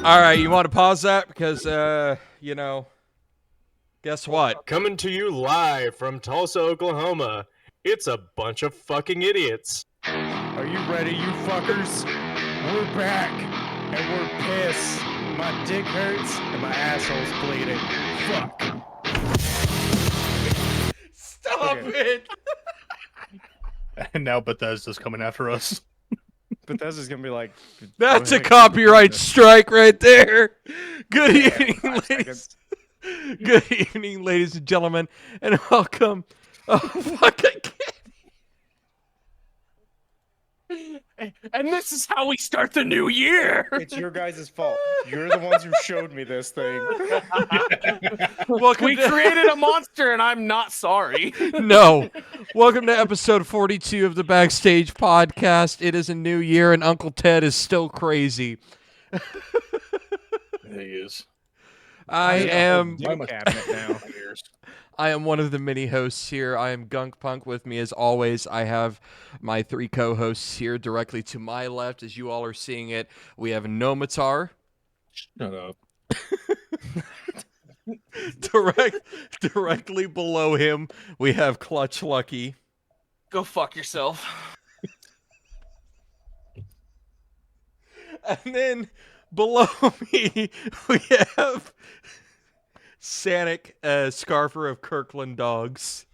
All right, you want to pause that because, guess what? Coming to you live from Tulsa, Oklahoma, it's a bunch of fucking idiots. Are you ready, you fuckers? We're back, and we're pissed. My dick hurts, and my asshole's bleeding. Fuck. Stop it! And now Bethesda's coming after us. Bethesda's gonna be like... That's a copyright strike right there. Good evening, ladies. Good evening, ladies and gentlemen, and welcome. Oh, fuck, I can't. And this is how we start the new year. It's your guys' fault. You're the ones who showed me this thing. We created a monster, and I'm not sorry. No. Welcome to episode 42 of the Backstage Podcast. It is a new year, and Uncle Ted is still crazy. He is. I am cabinet now. I am one of the many hosts here. I am gunkPunk's. With me, as always, I have my three co-hosts here directly to my left. As you all are seeing it, we have Gnome. Shut up. Directly below him, we have Clutch Lucky. Go fuck yourself. And then below me, we have Sanic, Scarfer of Kirkland Dogs.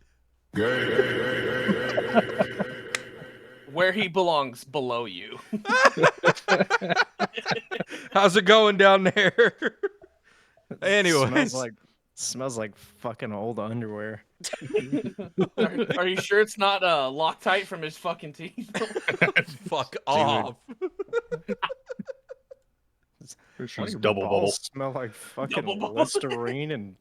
Where he belongs, below you. How's it going down there? Anyways. Smells like fucking old underwear. Are you sure it's not Loctite from his fucking teeth? Fuck off. She's double bubble. Smell like fucking Listerine and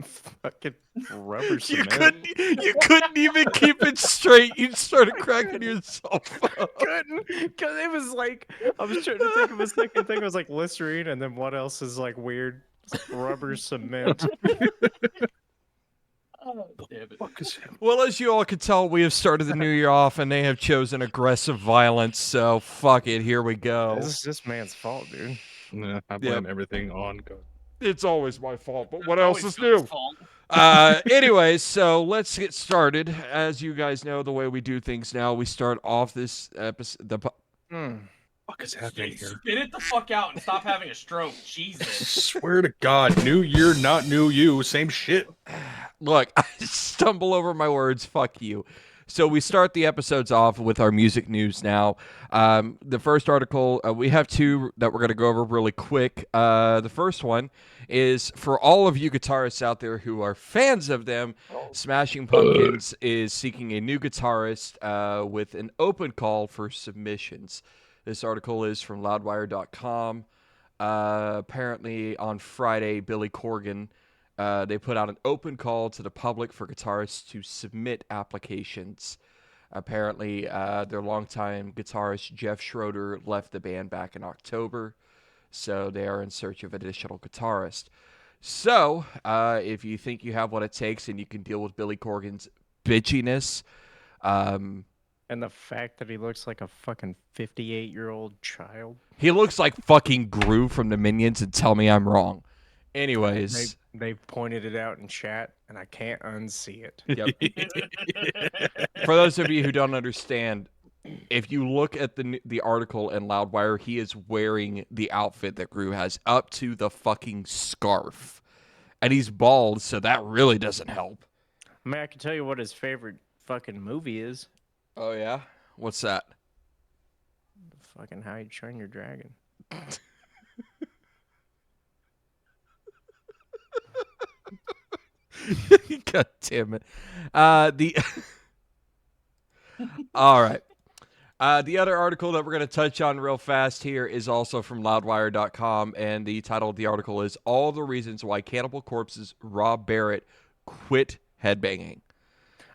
fucking rubber cement. You couldn't even keep it straight. You started cracking yourself up. Couldn't, because it was like, I was trying to think of a second thing. It was like Listerine, and then what else is like weird? Rubber cement. Oh, damn it. Well, as you all can tell, we have started the new year off, and they have chosen aggressive violence. So fuck it, here we go. This is this man's fault, dude. Nah, I blame everything on God. It's always my fault, but what else is new? Anyways, so let's get started. As you guys know, the way we do things now, we start off this episode. What is happening here? Spit it the fuck out and stop having a stroke. Jesus. Swear to God, new year, not new you, same shit. Look, I stumble over my words. Fuck you. So we start the episodes off with our music news now. The first article, we have two that we're going to go over really quick. The first one is for all of you guitarists out there who are fans of them, Smashing Pumpkins is seeking a new guitarist with an open call for submissions. This article is from loudwire.com. Apparently on Friday, Billy Corgan, they put out an open call to the public for guitarists to submit applications. Apparently, their longtime guitarist Jeff Schroeder left the band back in October, so they are in search of additional guitarists. So, if you think you have what it takes and you can deal with Billy Corgan's bitchiness, and the fact that he looks like a fucking 58-year-old child. He looks like fucking Gru from the Minions, and tell me I'm wrong. Anyways, they pointed it out in chat, and I can't unsee it. Yep. For those of you who don't understand, if you look at the article in Loudwire, he is wearing the outfit that Gru has up to the fucking scarf, and he's bald, so that really doesn't help. I mean, I can tell you what his favorite fucking movie is. Oh yeah, what's that? Fucking How You Train Your Dragon. God damn it. All right. The other article that we're going to touch on real fast here is also from loudwire.com, and the title of the article is All the Reasons Why Cannibal Corpse's Rob Barrett Quit Headbanging.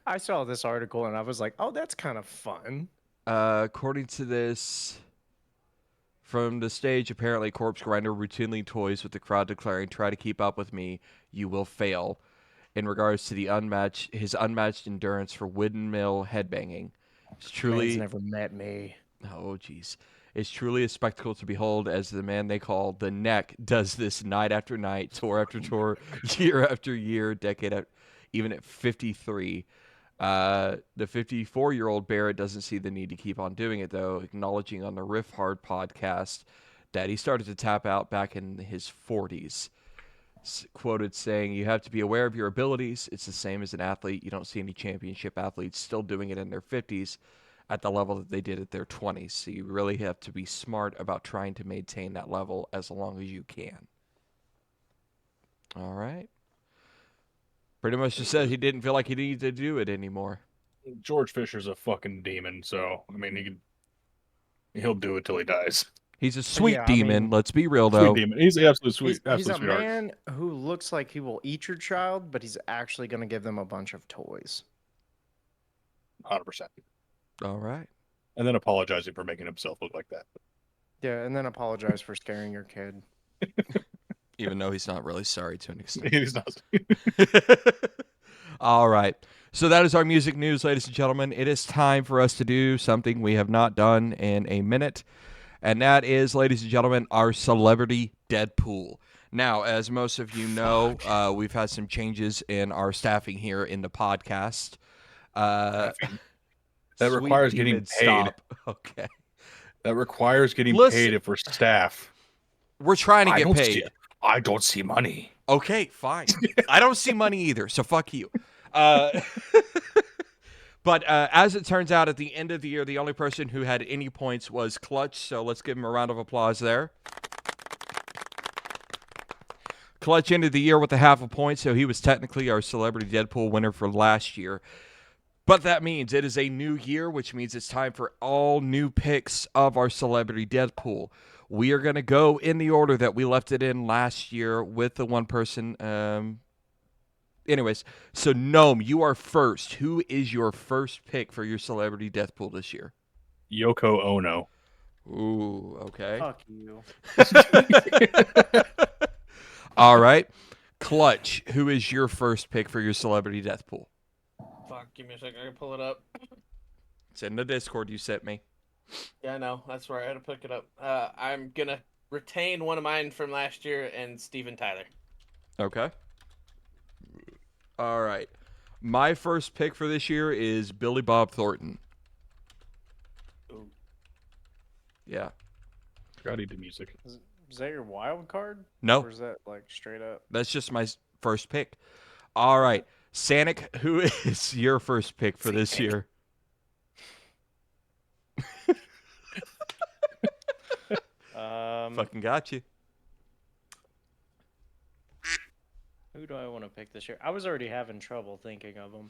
I saw this article, and I was like, oh, that's kind of fun. According to this, from the stage, apparently Corpse Grinder routinely toys with the crowd, declaring, "Try to keep up with me, you will fail," in regards to his unmatched endurance for windmill headbanging. It's truly Man's never met me. Oh, jeez. It's truly a spectacle to behold as the man they call the Neck does this night after night, tour after tour, year after year, even at 53. The 54-year-old Barrett doesn't see the need to keep on doing it, though, acknowledging on the Riff Hard podcast that he started to tap out back in his 40s. Quoted saying, "You have to be aware of your abilities. It's the same as an athlete. You don't see any championship athletes still doing it in their 50s at the level that they did at their 20s. So you really have to be smart about trying to maintain that level as long as you can." All right. Pretty much just said he didn't feel like he needed to do it anymore. George Fisher's a fucking demon, so I mean he'll do it till he dies. He's a sweet Yeah, I demon. mean, Let's be real, though. Sweet demon. He's the absolute He's a sweetheart. man who looks like he will eat your child, but he's actually going to give them a bunch of toys. 100%. All right. And then apologizing for making himself look like that. Yeah, and then apologize for scaring your kid. Even though he's not really sorry to an extent. He's not. All right. So that is our music news, ladies and gentlemen. It is time for us to do something we have not done in a minute. And that is, ladies and gentlemen, our Celebrity Deadpool. Now, as most of you know, we've had some changes in our staffing here in the podcast. That Sweet requires getting demon, paid. Stop. Okay. That requires getting Listen. paid if we're staff. We're trying to I get don't paid. see- I don't see money. Okay, fine. I don't see money either, so fuck you. But as it turns out, at the end of the year, the only person who had any points was Clutch, so let's give him a round of applause there. Clutch ended the year with a half a point, so he was technically our Celebrity Deadpool winner for last year. But that means it is a new year, which means it's time for all new picks of our Celebrity Deadpool. We are going to go in the order that we left it in last year with the one person. Anyways, so Gnome, you are first. Who is your first pick for your Celebrity Deathpool this year? Yoko Ono. Ooh, okay. Fuck you. All right. Clutch, who is your first pick for your Celebrity Deathpool? Fuck, give me a second. I can pull it up. It's in the Discord you sent me. Yeah, I know. That's where I had to pick it up. I'm gonna retain one of mine from last year and Steven Tyler. Okay. All right. My first pick for this year is Billy Bob Thornton. Ooh. Yeah. Forgot he did music. Is that your wild card? No, Or is that like straight up? that's just my first pick. All right. Sanic, who is your first pick for this year? Fucking got you. Who do I want to pick this year? I was already having trouble thinking of them.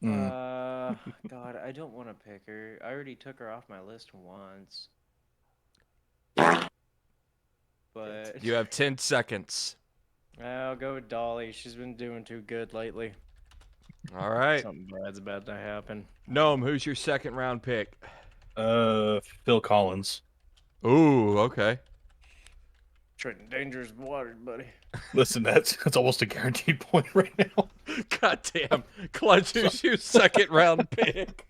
God, I don't want to pick her. I already took her off my list once. But You have 10 seconds. I'll go with Dolly. She's been doing too good lately. All right. Something bad's about to happen. Gnome, who's your second round pick? Phil Collins. Ooh, okay. Treading dangerous waters, buddy. Listen, that's almost a guaranteed point right now. God damn. Clutch, who's your second round pick?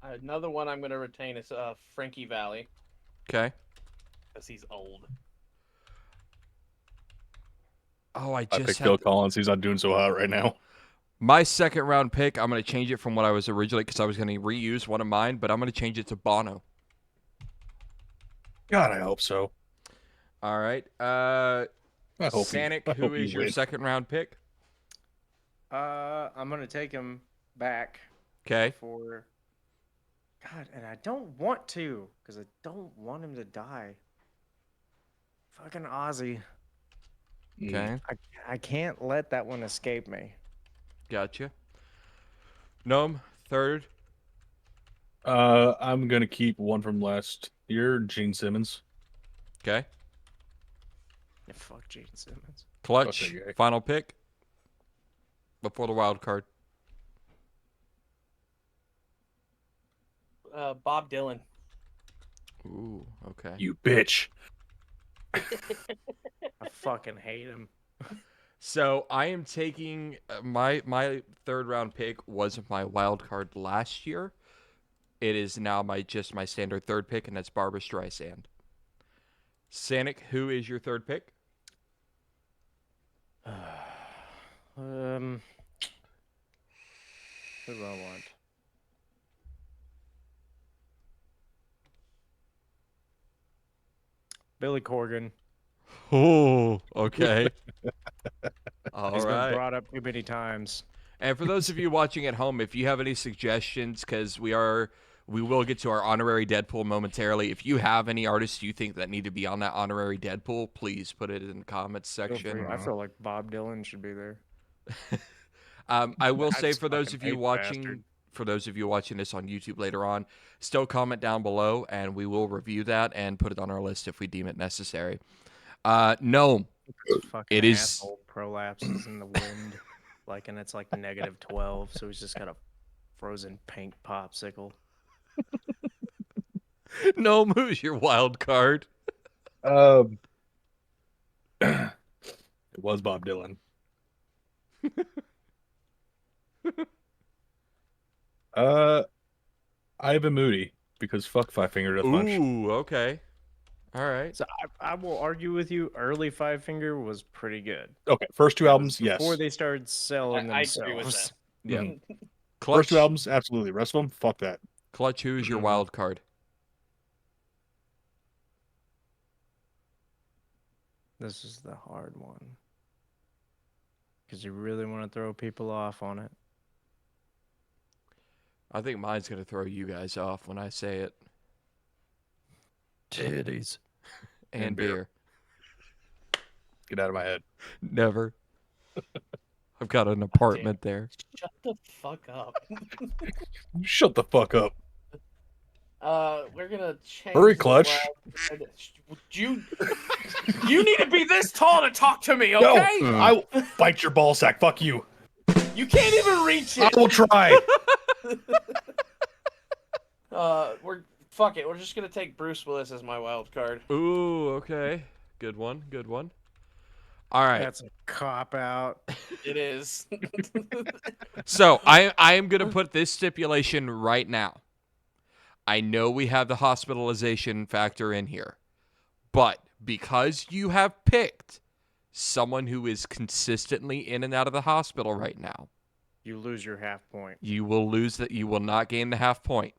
Another one I'm gonna retain is Frankie Valli Okay. because he's old. Oh, I I just picked had Phil Collins. He's not doing so hot right now. my second round pick. I'm going to change it from what I was originally because I was going to reuse one of mine, but I'm going to change it to Bono. God, I hope so. All right. I hope Sanic, I who hope is you your win. second round pick? I'm gonna take him back Okay. for God, and I don't want to, because I don't want him to die. Fucking Ozzy. Okay. I can't let that one escape me. Gotcha. Gnome, third. I'm gonna keep one from last year, Gene Simmons. Okay. Yeah, fuck Gene Simmons. Clutch, Fuck that guy. final pick before the wild card. Bob Dylan. Ooh, okay. You bitch. I fucking hate him. So I am taking my third round pick was my wild card last year. It is now my standard third pick, and that's Barbra Streisand. Sanic, who is your third pick? Who do I want? Billy Corgan. Oh, okay. All He's right. been brought up too many times. And for those of you watching at home, if you have any suggestions, because we will get to our honorary Deadpool momentarily. If you have any artists you think that need to be on that honorary Deadpool, please put it in the comments Feel free. section. I feel like Bob Dylan should be there. I will say That's for those fucking of you hate watching, bastard. for those of you watching this on YouTube later on, still comment down below, and we will review that and put it on our list if we deem it necessary. Gnome. Fucking It is- asshole prolapses in the wind, and it's like -12, so he's just got a frozen pink popsicle. Gnome, who's your wild card? It was Bob Dylan. Ivan Moody, because fuck Five Finger Death Punch. Ooh, okay. All right. So I will argue with you. Early Five Finger was pretty good. Okay, first two albums, yes. Before they started selling I agree with themselves. that. Yeah. Mhm. Clutch, First two albums, absolutely. Rest of them, fuck that. Clutch, who is your wild card? This is the hard one. Because you really want to throw people off on it. I think mine's going to throw you guys off when I say it. Titties. And, And beer. beer. Get out of my head. Never. I've got an apartment there. Shut the fuck up. Shut the fuck up. We're gonna change. Hurry, the Clutch. wild card. You need to be this tall to talk to me, No, okay? I will bite your ball sack. Fuck you. You can't even reach I it. will try. Fuck it. We're just gonna take Bruce Willis as my wild card. Ooh, okay. Good one. Good one. All right. That's a cop out. It is. So I am going to put this stipulation right now. I know we have the hospitalization factor in here, but because you have picked someone who is consistently in and out of the hospital right now, You lose your half point. you will lose that. You will not gain the half point.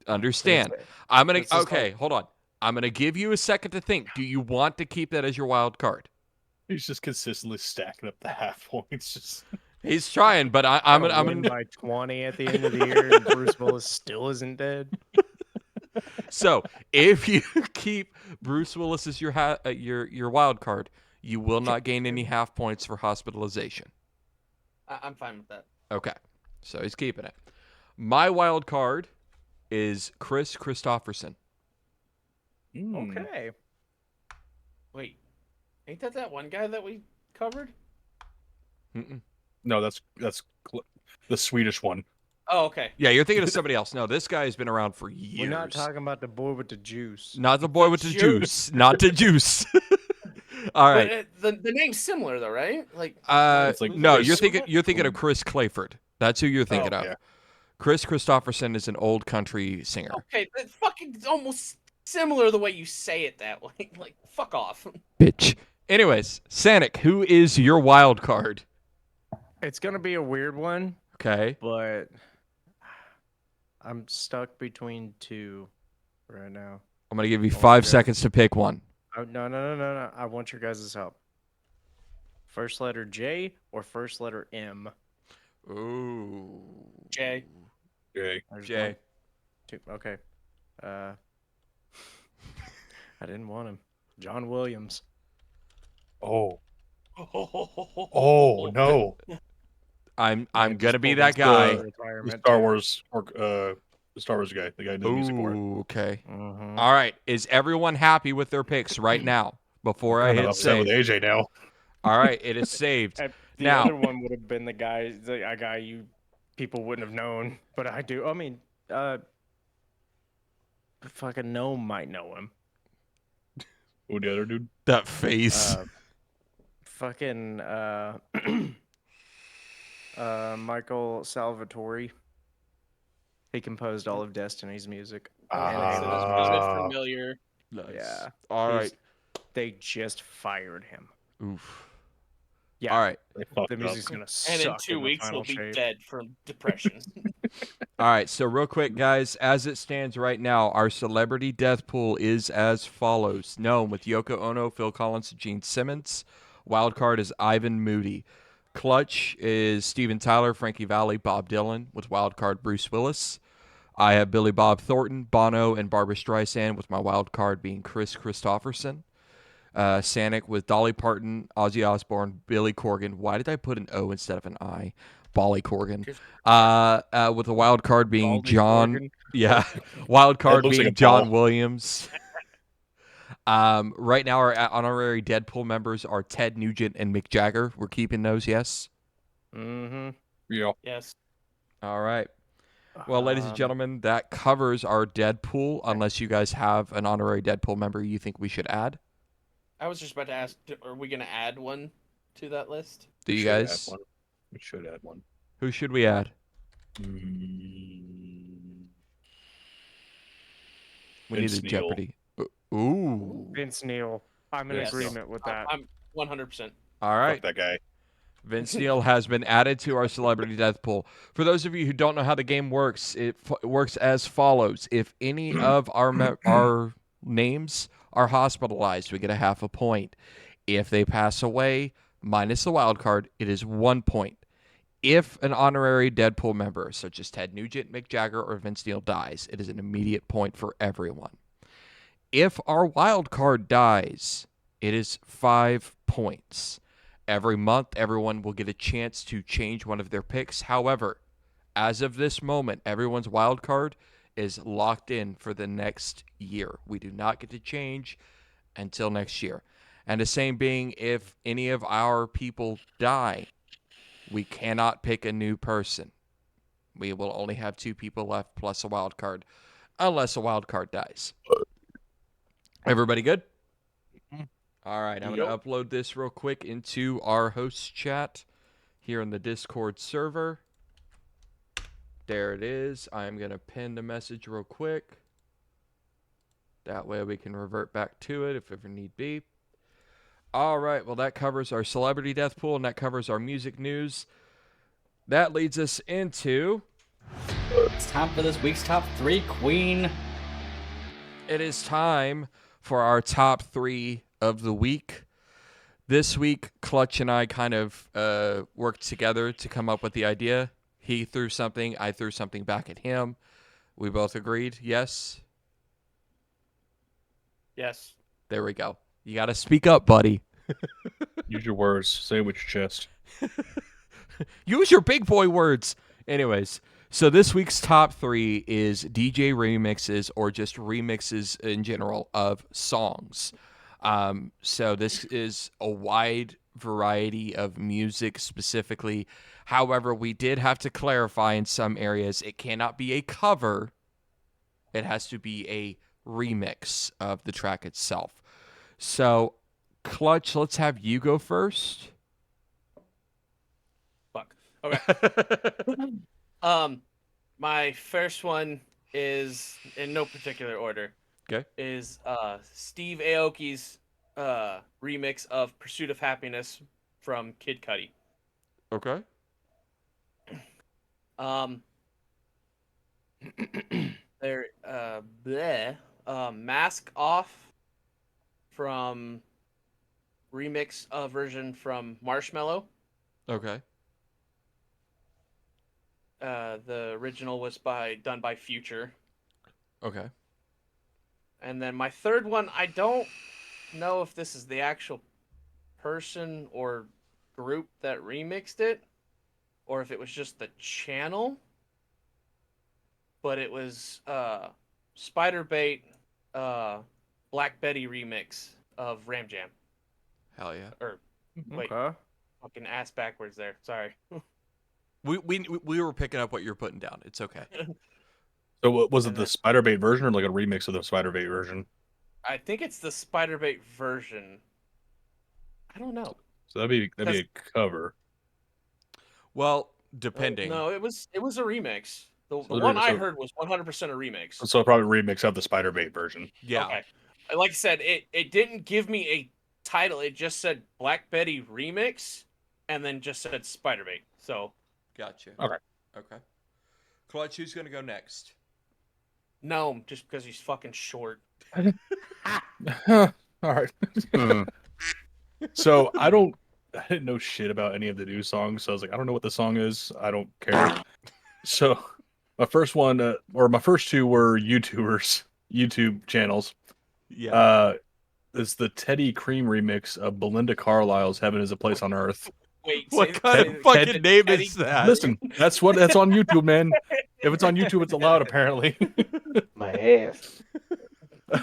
Understand? I'm gonna. This is Okay, hold on. I'm gonna give you a second to think. Do you want to keep that as your wild card? He's just consistently stacking up the half points. Just He's trying, but I'm Gonna win gonna. by 20 at the end of the year, and Bruce Willis still isn't dead. So if you keep Bruce Willis as your wild card, you will not gain any half points for hospitalization. I'm fine with that. Okay, so he's keeping it. My wild card is Chris Christopherson. Okay. Wait, ain't that one guy that we covered? Mm-mm. No, that's the Swedish one. Oh, okay. Yeah, you're thinking of somebody else. No, this guy has been around for years. We're not talking about the boy with the juice. Not the boy with the Juice. juice. Not the juice. All right. But the name's similar though, right? Like. It's like No, Chris- you're thinking of Chris Clayford. That's who you're thinking of. yeah. Chris Christopherson is an old country singer. Okay, that's fucking almost similar the way you say it that way. Like, fuck off. Bitch. Anyways, Sanic, who is your wild card? It's going to be a weird one, Okay. but I'm stuck between two right now. I'm going to give you 5 Okay. seconds to pick one. Oh, no. I want your guys' help. First letter J or first letter M? Ooh. Jay. Okay. There's J. one, two. Okay. I didn't want him. John Williams. Oh. Oh no. I'm I going to just be pulled that his guy. The retirement Star too. Wars or the Star Wars guy, the guy who did the music for it. Ooh, okay. Mhm. All right. Is everyone happy with their picks right now before I I'm hit upset with save? AJ now. All right. It is saved. The Now- other one would have been a guy you people wouldn't have known, but I do. I mean, fucking Gnome might know him. Who the other dude? That face. Fucking Michael Salvatore. He composed all of Destiny's music. And it sounds familiar. Nice. Yeah. All right. They just fired him. Oof. Yeah. All right. They fucked The up. music's gonna suck. And in 2 the weeks, final he'll be shape. dead from depression. All right. So real quick, guys, as it stands right now, our celebrity death pool is as follows: Gnome with Yoko Ono, Phil Collins, Gene Simmons. Wildcard is Ivan Moody. Clutch is Steven Tyler, Frankie Valli, Bob Dylan. With wildcard Bruce Willis. I have Billy Bob Thornton, Bono, and Barbra Streisand, with my wild card being Chris Christopherson. Sanic with Dolly Parton, Ozzy Osbourne, Billy Corgan. Why did I put an O instead of an I? Bolly Corgan. With the wild card being Baldy John. Corgan. Yeah. Wild card looks like being a John ball. Williams. Right now, our honorary Deadpool members are Ted Nugent and Mick Jagger. We're keeping those, yes? Mm-hmm. Yeah. Yes. All right. Well, ladies and gentlemen, that covers our Deadpool, unless you guys have an honorary Deadpool member you think we should add. I was just about to ask, are we going to add one to that list? Do you should add guys? one. We should add one. Who should we add? Mm, We Vince need a Neil. Jeopardy. Ooh. Vince Neil. I'm in Yes. agreement with that. I'm 100%. All right. Fuck that guy. Vince Neil has been added to our celebrity death pool. For those of you who don't know how the game works, it works as follows: if any of our names are hospitalized, we get a half a point. If they pass away, minus the wild card, it is 1 point. If an honorary Deadpool member, such as Ted Nugent, Mick Jagger, or Vince Neil, dies, it is an immediate point for everyone. If our wild card dies, it is 5 points. Every month, everyone will get a chance to change one of their picks. However, as of this moment, everyone's wild card is locked in for the next year. We do not get to change until next year. And the same being, if any of our people die, we cannot pick a new person. We will only have 2 people left plus a wild card, unless a wild card dies. Everybody good? All right, I'm going to upload this real quick into our host chat here in the Discord server. There it is. I'm going to pin the message real quick. That way we can revert back to it if ever need be. All right, well, that covers our celebrity death pool, and that covers our music news. That leads us into... It's time for this week's top 3, Queen. It is time for our top 3 of the week. This week, Clutch and I kind of worked together to come up with the idea. He threw something, I threw something back at him. We both agreed, yes? Yes. There we go. You got to speak up, buddy. Use your words. Say it with your chest. Use your big boy words. Anyways, so this week's top 3 is DJ remixes or just remixes in general of songs. So this is a wide variety of music specifically. However, we did have to clarify in some areas it cannot be a cover. It has to be a remix of the track itself. So, Clutch, let's have you go first. Fuck. Okay. My first one is in no particular order. Okay. Is Steve Aoki's remix of "Pursuit of Happiness" from Kid Cudi. Okay. There, "Mask Off" from remix version from Marshmello. Okay. The original was done by Future. Okay. And then my third one, I don't know if this is the actual person or group that remixed it, or if it was just the channel. But it was Spiderbait Black Betty remix of Ram Jam. Hell yeah. Or wait, Okay. fucking ass backwards there. Sorry. We were picking up what you're putting down. It's okay. So what was it, And the then- Spider-Bait version or like a remix of the Spider-Bait version? I think it's the Spiderbait version. I don't know. So that'd be a cover. Well, depending. No, it was a remix. The So one I so- heard was 100% a remix. So probably remix of the Spider-Bait version. Yeah. Okay. Like I said, it didn't give me a title. It just said Black Betty remix, and then just said Spider-Bait. So Gotcha. Okay. Okay. Clutch, who's gonna go next? Gnome, just because he's fucking short. All right. So I didn't know shit about any of the new songs, so I was like, I don't know what the song is. I don't care. So my first one, or my first two were YouTube channels. Yeah. It's the Teddy Cream remix of Belinda Carlisle's "Heaven Is a Place on Earth." Wait, What say- kind say- of fucking say- name Teddy- is that? Listen, that's on YouTube, man. If it's on YouTube, it's allowed apparently. My ass.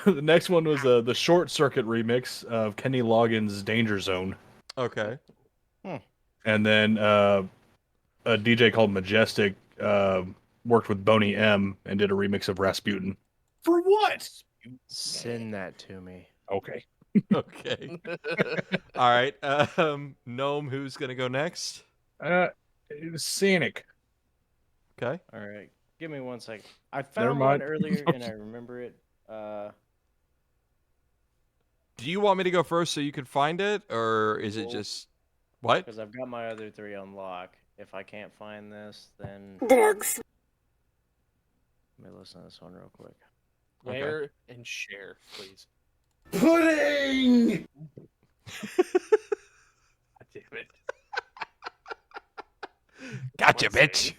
The next one was the Short Circuit remix of Kenny Loggins' "Danger Zone," Okay. and then a DJ called Majestic worked with Boney M and did a remix of Rasputin. For what? Send that to me. Okay. Okay. All right. Gnome, who's gonna go next? It was Scenic. Okay. All right, give me 1 second. I Never found one mind. earlier and I remember it. Do you want me to go first so you can find it, or is it Well- just what? Because I've got my other 3 on lock. If I can't find this, then Drugs. let me listen to this one real quick. Where and share, please. Pudding! God damn it. Gotcha, One bitch.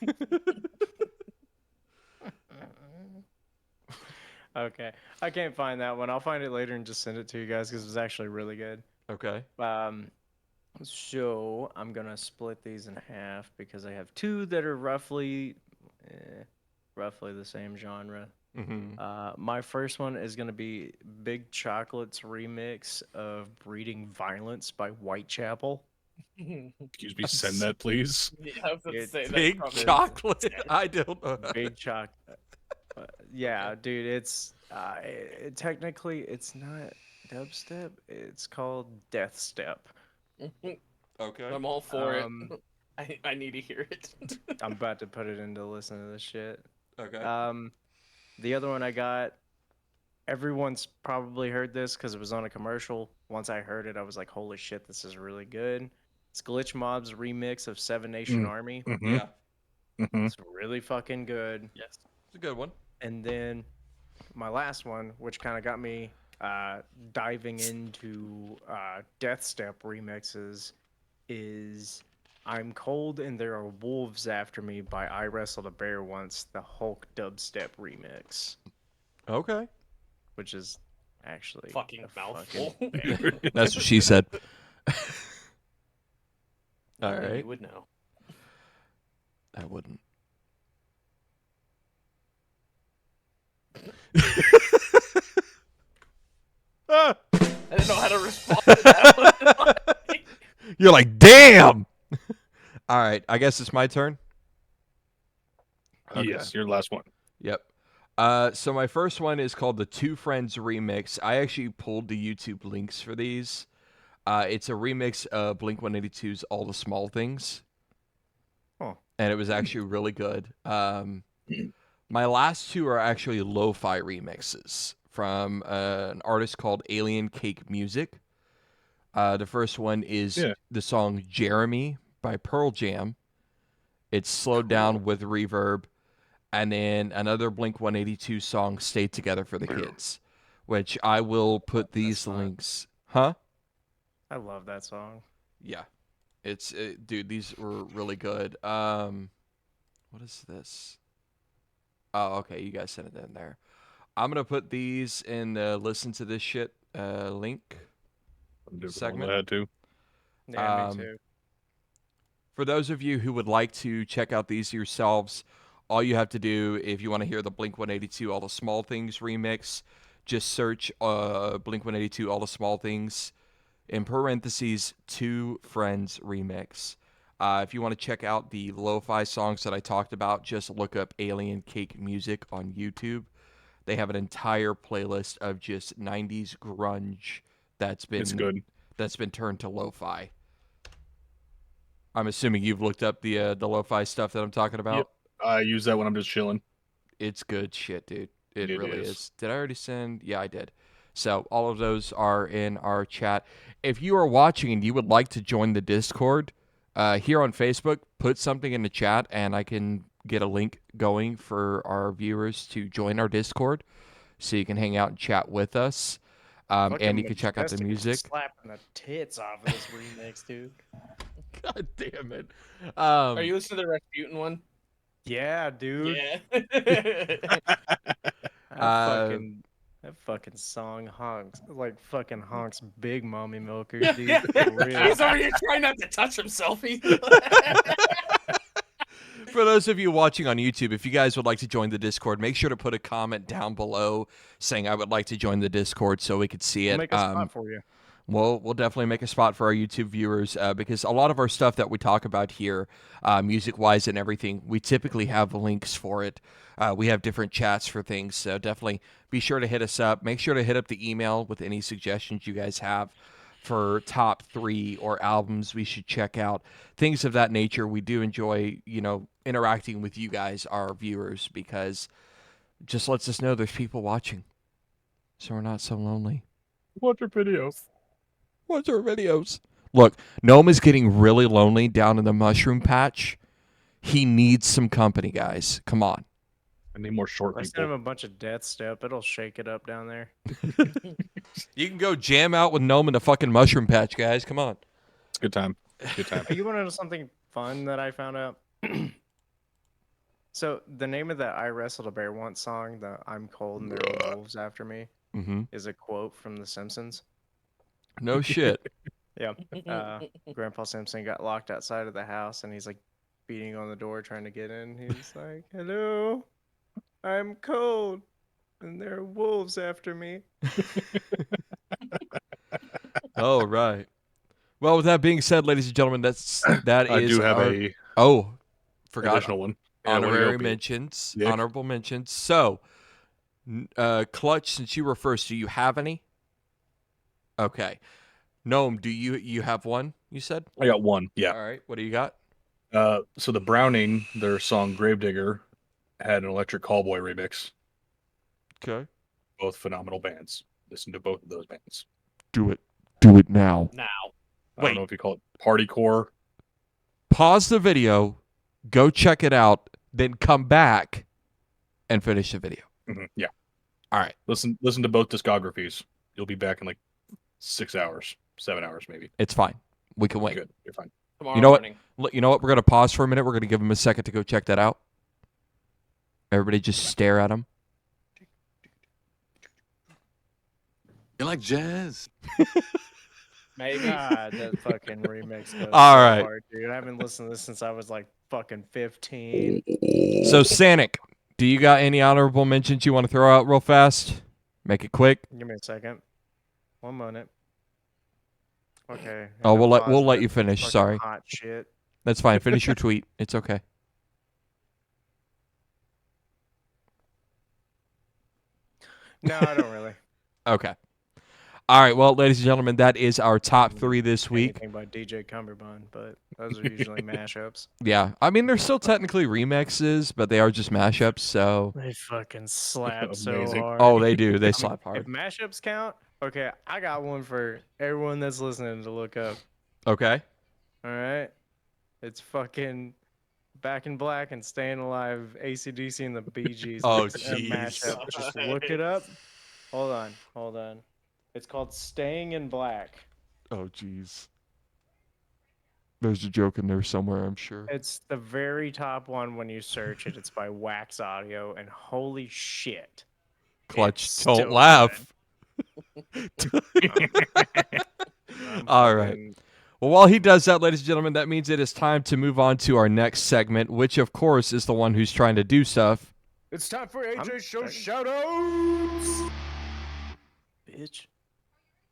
Okay, I can't find that one. I'll find it later and just send it to you guys because it was actually really good. Okay. So I'm gonna split these in half because I have 2 that are roughly the same genre. Mm-hmm. My first one is gonna be Big Chocolate's remix of "Breeding Violence" by Whitechapel. Excuse me, send that, please. Yeah, I was gonna It's say, that's Big probably- chocolate. I don't know. Big Choc. Yeah, dude, it's technically it's not dubstep. It's called death step. Okay. I'm all for Um, it. I need to hear it. I'm about to put it in to listen to this shit. Okay. The other one I got, everyone's probably heard this because it was on a commercial. Once I heard it, I was like, holy shit, this is really good. It's Glitch Mob's remix of Seven Nation Army. Mm-hmm. Yeah. Mm-hmm. It's really fucking good. Yes. It's a good one. And then my last one, which kind of got me diving into death step remixes, is "I'm Cold and There Are Wolves After Me" by I Wrestled a Bear Once, the Hulk dubstep remix, Okay. which is actually Fucking a mouthful. fucking banger. That's what she said. All Only right. You would know. I wouldn't. Ah! I didn't know how to respond to that one. You're like, damn. All right. I guess it's my turn. Okay. Yes, your last one. Yep. So my first one is called the Two Friends Remix. I actually pulled the YouTube links for these. It's a remix of Blink-182's All the Small Things. Oh. And it was actually really good. My last 2 are actually lo-fi remixes from an artist called Alien Cake Music. The first one is the song Jeremy by Pearl Jam. It's slowed down with reverb. And then another Blink-182 song, Stay Together for the Kids, which I will put these links. Huh? I love that song. Yeah. Dude, these were really good. What is this? Oh, okay. You guys sent it in there. I'm going to put these in the listen to this shit link. Segment. I had to. Yeah, me too. For those of you who would like to check out these yourselves, all you have to do, if you want to hear the Blink-182 All the Small Things remix, just search Blink-182 All the Small Things, in parentheses, Two Friends remix. If you want to check out the lo-fi songs that I talked about, just look up Alien Cake Music on YouTube. They have an entire playlist of just 90s grunge that's been It's good. that's been turned to lo-fi. I'm assuming you've looked up the lo-fi stuff that I'm talking about. Yep. I use that when I'm just chilling. It's good shit, dude. It It really is. is. Did I already send? Yeah, I did. So all of those are in our chat. If you are watching and you would like to join the Discord here on Facebook, put something in the chat and I can get a link going for our viewers to join our Discord so you can hang out and chat with us. And Fucking you can check out the Majestic is music. slapping the tits off of this remix, dude. God damn it. Are you listening to the Rasputin one? Yeah, dude. Yeah. That fucking song honks like fucking honks big mommy milkers, dude. Yeah. For real. He's over here trying not to touch himself. For those of you watching on YouTube, if you guys would like to join the Discord, make sure to put a comment down below saying I would like to join the Discord so we could see it. We'll make a spot for you. We'll definitely make a spot for our YouTube viewers because a lot of our stuff that we talk about here, music-wise and everything, we typically have links for it. We have different chats for things, so definitely be sure to hit us up. Make sure to hit up the email with any suggestions you guys have for top 3 or albums we should check out. Things of that nature. We do enjoy, interacting with you guys, our viewers, because it just lets us know there's people watching, so we're not so lonely. Watch your videos. Watch our videos. Look, Gnome is getting really lonely down in the mushroom patch. He needs some company, guys. Come on. I need more short I sent him people. a bunch of death step. It'll shake it up down there. You can go jam out with Gnome in the fucking mushroom patch, guys. Come on. It's a good time. Good time. You want to know something fun that I found out? So the name of the "I Wrestled a Bear Once" song, the "I'm Cold and There Are Wolves After Me," Mm-hmm. is a quote from The Simpsons. No shit. Yeah. Grandpa Simpson got locked outside of the house, and he's like beating on the door trying to get in. He's like, "Hello, I'm cold, and there are wolves after me." Oh, right. Well, with that being said, ladies and gentlemen, that I is do have our... a Oh, forgot. additional one. Yeah, what do you Honorary got, Pete? mentions. Nick? Honorable mentions. So, Clutch, since you were first, do you have any? Okay. Gnome, do you have one, you said? I got one. Yeah. All right. What do you got? So the Browning, their song Gravedigger, had an Electric Callboy remix. Okay. Both phenomenal bands. Listen to both of those bands. Do it. Do it now. Now. I don't know if you call it partycore. Pause the video, go check it out, then come back and finish the video. Yeah. All right. Listen to both discographies. You'll be back in like 6 hours, 7 hours maybe. It's fine. We can wait. Good. You're fine. Tomorrow You know what? morning. You know what? We're going to pause for a minute. We're going to give him a second to go check that out. Everybody just stare at him. You like jazz? Maybe. God, that fucking remix goes All so right. hard, dude. I haven't listened to this since I was like fucking 15. So, Sanic, do you got any honorable mentions you want to throw out real fast? Make it quick. Give me a second. 1 minute. Okay. Oh, I'm we'll gonna let pause that you finish. fucking Sorry. Hot shit. That's fine. Finish your tweet. It's okay. No, I don't really. Okay. All right. Well, ladies and gentlemen, that is our top 3 this week. Anything by DJ Cumberbund, but those are usually mashups. Yeah. I mean, they're still technically remixes, but they are just mashups. So, They fucking slap so Amazing. hard. oh, they do. They I mean, slap If hard. mashups count, okay, I got one for everyone that's listening to look up. Okay. All right, it's fucking Back in Black and Staying Alive, AC/DC and the Bee Gees. Oh, It's a jeez. mashup. Just look it up. Hold on. It's called Staying in Black. Oh, jeez. There's a joke in there somewhere, I'm sure. It's the very top one when you search it. It's by Wax Audio, and holy shit. Clutch, it's don't still laugh. I'm All right. fucking- Well, while he does that, ladies and gentlemen, that means it is time to move on to our next segment, which, of course, is the one who's trying to do stuff. It's time for AJ Show fucking- shoutouts. Bitch.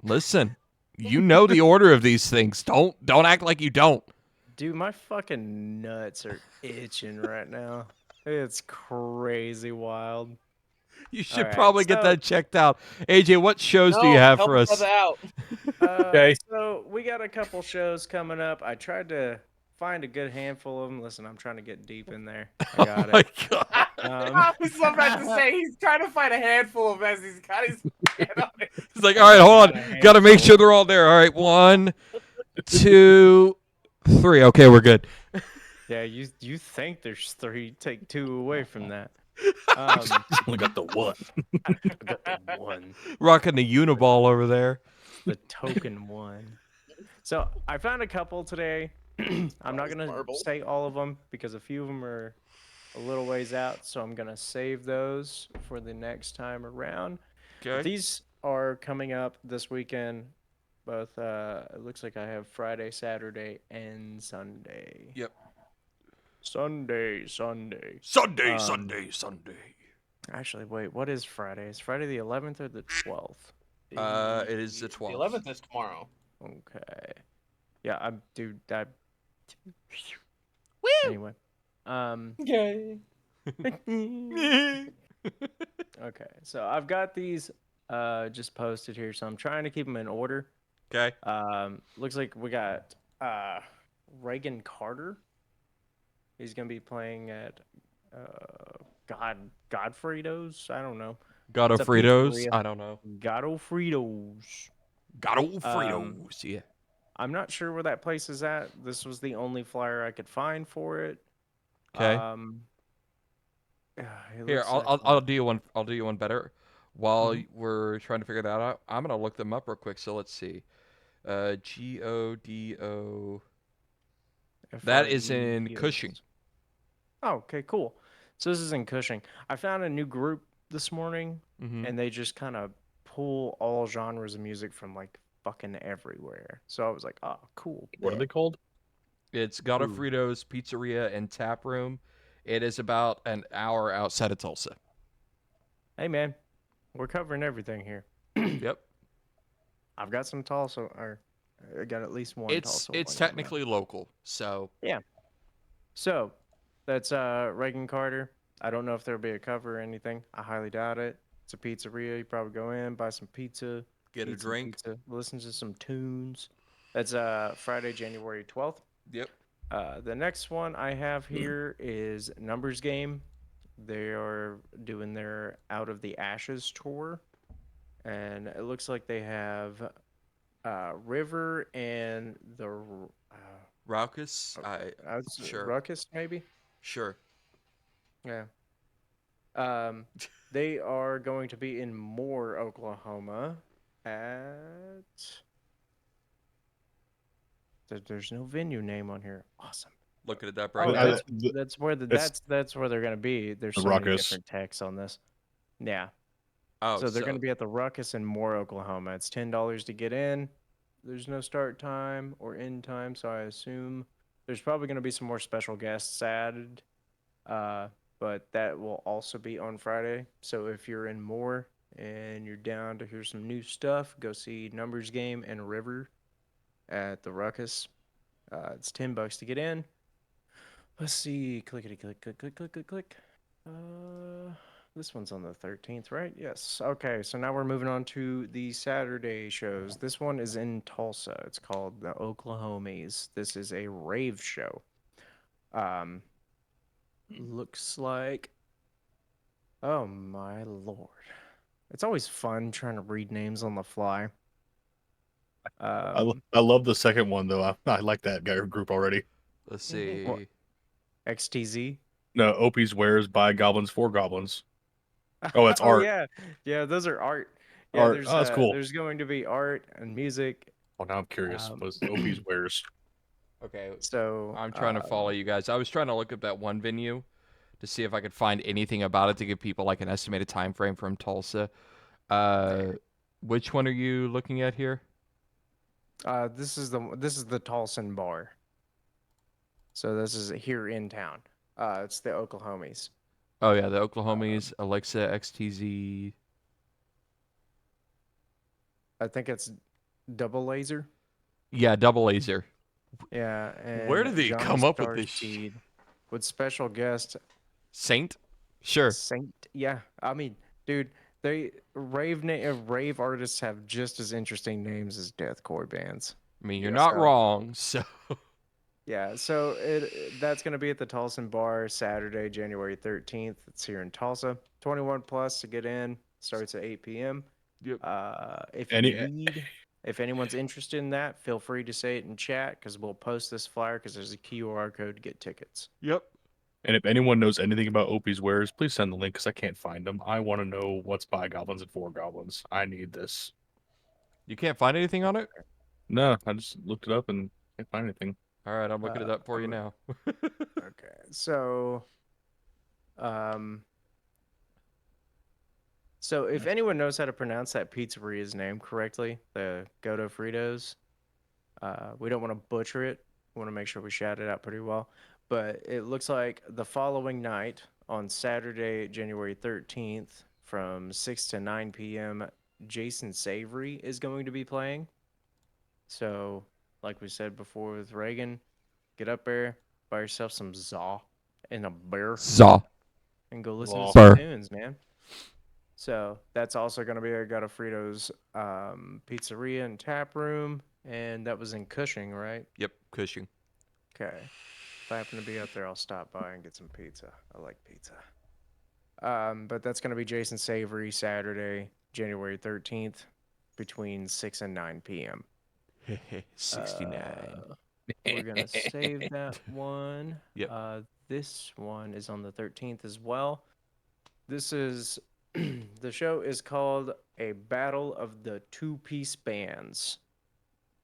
Listen, you know the order of these things. Don't act like you don't. Dude, my fucking nuts are itching right now. It's crazy wild. You should All right, probably get so- that checked out. AJ, what shows do you No, have help for a us? brother out. Uh, Okay. So we got a couple shows coming up. I tried to find a good handful of them. Listen, I'm trying to get deep in there. I got my it. God. I was about to say he's trying to find a handful of as he's got his hand on it. He's like, all right, hold got a on. Got to make handful. sure they're all there. All right, 1, 2, 3. Okay, we're good. Yeah, you think there's 3? Take 2 away from that. Only got the one. I got the 1, Rocking the Uniball over there. the token 1. So I found a couple today. I'm not gonna Marble. say all of them because a few of them are a little ways out. So I'm gonna save those for the next time around. Okay. These are coming up this weekend. Both it looks like I have Friday, Saturday, and Sunday. Yep. Sunday. Sunday, Um, Sunday. Actually, wait, what is Friday? Is Friday the 11th or the 12th? It is the 12th. The 11th is tomorrow. Okay. Yeah, I'm dude. Anyway. Yay. Okay, so I've got these just posted here, so I'm trying to keep them in order. Okay. Looks like we got Reagan Carter. He's gonna be playing at Godfredo's. I don't know. Gato It's a Fritos. pizzeria. I don't know. Godfredo's. Gato Fritos. Yeah. I'm not sure where that place is at. This was the only flyer I could find for it. Okay. It Here, looks I'll like- do you one. I'll do you one better. While Mhm. we're trying to figure that out, I'm gonna look them up real quick. So let's see. GODO. That is in FREEDOS. Cushing. Oh, okay, cool. So this is in Cushing. I found a new group this morning, Mm-hmm. and they just kind of pull all genres of music from like fucking everywhere. So I was like, oh, cool. What are they called? It's Gato Ooh. Fritos Pizzeria and Tap Room. It is about an hour outside of Tulsa. Hey, man, we're covering everything here. Yep. I've got some Tulsa, or I got at least one It's Tulsa. it's one coming up. technically local, so So that's Reagan Carter. I don't know if there'll be a cover or anything. I highly doubt it. It's a pizzeria. You probably go in, buy some pizza, get a eat some drink. pizza, listen to some tunes. That's Friday, January 12th. Yep. The next one I have here is Numbers Game. They are doing their Out of the Ashes tour, and it looks like they have River and the Raucus. Sure. Ruckus, maybe. Sure. Yeah. They are going to be in Moore, Oklahoma at. There's no venue name on here. Awesome. Looking at that, Oh, Brian. that's where it's- that's where they're going to be. There's The so many Ruckus. different texts on this. Yeah. Oh, So they're going to be at the Ruckus in Moore, Oklahoma. It's $10 to get in. There's no start time or end time, so I assume there's probably going to be some more special guests added. But that will also be on Friday. So if you're in Moore and you're down to hear some new stuff, go see Numbers Game and River at the Ruckus. It's $10 to get in. Let's see. Clickety click, click, click, click, click, click. This one's on the 13th, right? Yes. Okay, so now we're moving on to the Saturday shows. This one is in Tulsa. It's called the Oklahomies. This is a rave show. Looks like. Oh my lord! It's always fun trying to read names on the fly. I love the second one though. I like that guy group already. Let's see. What? XTZ. No, Opie's Wares by Goblins for Goblins. Oh, it's art. Yeah, those are art. Yeah, Art. there's Oh, that's cool. there's going to be art and music. Oh, now I'm curious. Um, What's Opie's Wares? Okay. So I'm trying to follow you guys. I was trying to look up that one venue to see if I could find anything about it to give people like an estimated time frame from Tulsa. Which one are you looking at here? This is the Tulsan bar. So this is here in town. It's the Oklahomies. Oh yeah, the Oklahomies, Alexa, XTZ. I think it's Double Laser. Yeah, Double Laser. Yeah. And Where did they John come up with this Starseed with special guest Saint? Sure. Saint. Yeah, I mean, dude, rave artists have just as interesting names as deathcore bands. I mean, you're Yeah, not so- wrong. So Yeah, so that's going to be at the Tulsa Bar Saturday, January 13th. It's here in Tulsa. 21 plus to get in. Starts at 8 p.m. Yep. If anyone's interested in that, feel free to say it in chat because we'll post this flyer because there's a QR code to get tickets. Yep. And if anyone knows anything about Opie's wares, please send the link because I can't find them. I want to know what's by goblins and for goblins. I need this. You can't find anything on it? No, I just looked it up and can't find anything. All right, I'm looking it up for you now. Okay, so if anyone knows how to pronounce that pizzeria's name correctly, the Godo Fritos, we don't want to butcher it. We want to make sure we shout it out pretty well. But it looks like the following night on Saturday, January 13th, from 6 to 9 p.m., Jason Savory is going to be playing. So, like we said before with Reagan, get up there, buy yourself some Zaw and a beer, Zaw. and go listen to Burr. some tunes, man. So that's also going to be at Godofredo's Pizzeria and Tap Room, and that was in Cushing, right? Yep, Cushing. Okay. If I happen to be out there, I'll stop by and get some pizza. I like pizza. But that's going to be Jason Savory, Saturday, January 13th, between 6 and 9 p.m. 69. We're going to save that one. Yep. This one is on the 13th as well. This is... the show is called A Battle of the Two-Piece Bands.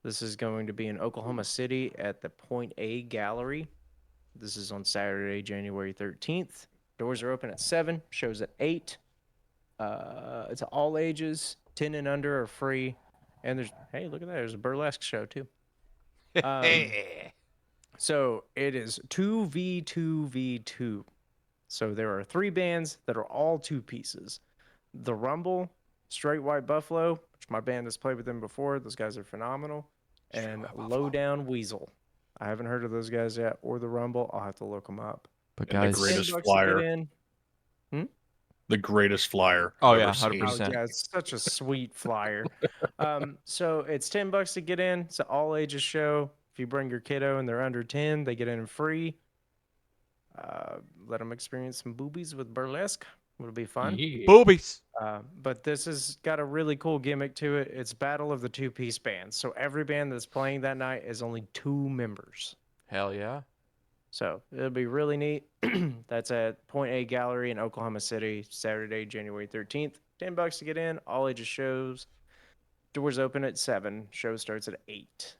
This is going to be in Oklahoma City at the Point A Gallery. This is on Saturday, January 13th. Doors are open at 7, shows at 8. It's all ages, 10 and under are free. And hey, look at that, there's a burlesque show too. So it is 2v2v2. So there are 3 bands that are all 2 pieces. The Rumble, Straight White Buffalo, which my band has played with them before. Those guys are phenomenal. And Lowdown Weasel. I haven't heard of those guys yet, or the Rumble. I'll have to look them up. But And guys, the greatest $10 to flyer. get in. The greatest flyer. Oh, I've yeah, ever seen. 100%. Oh, yeah, it's such a sweet flyer. So it's $10 to get in. It's an all ages show. If you bring your kiddo and they're under 10, they get in free. Let them experience some boobies with burlesque. It'll be fun. Yeah. boobies. But this has got a really cool gimmick to it. It's Battle of the Two-Piece Bands. So every band that's playing that night is only 2 members. Hell yeah. So it'll be really neat. That's at Point A Gallery in Oklahoma City, Saturday, January 13th. $10 to get in. All ages shows. Doors open at 7. Show starts at 8.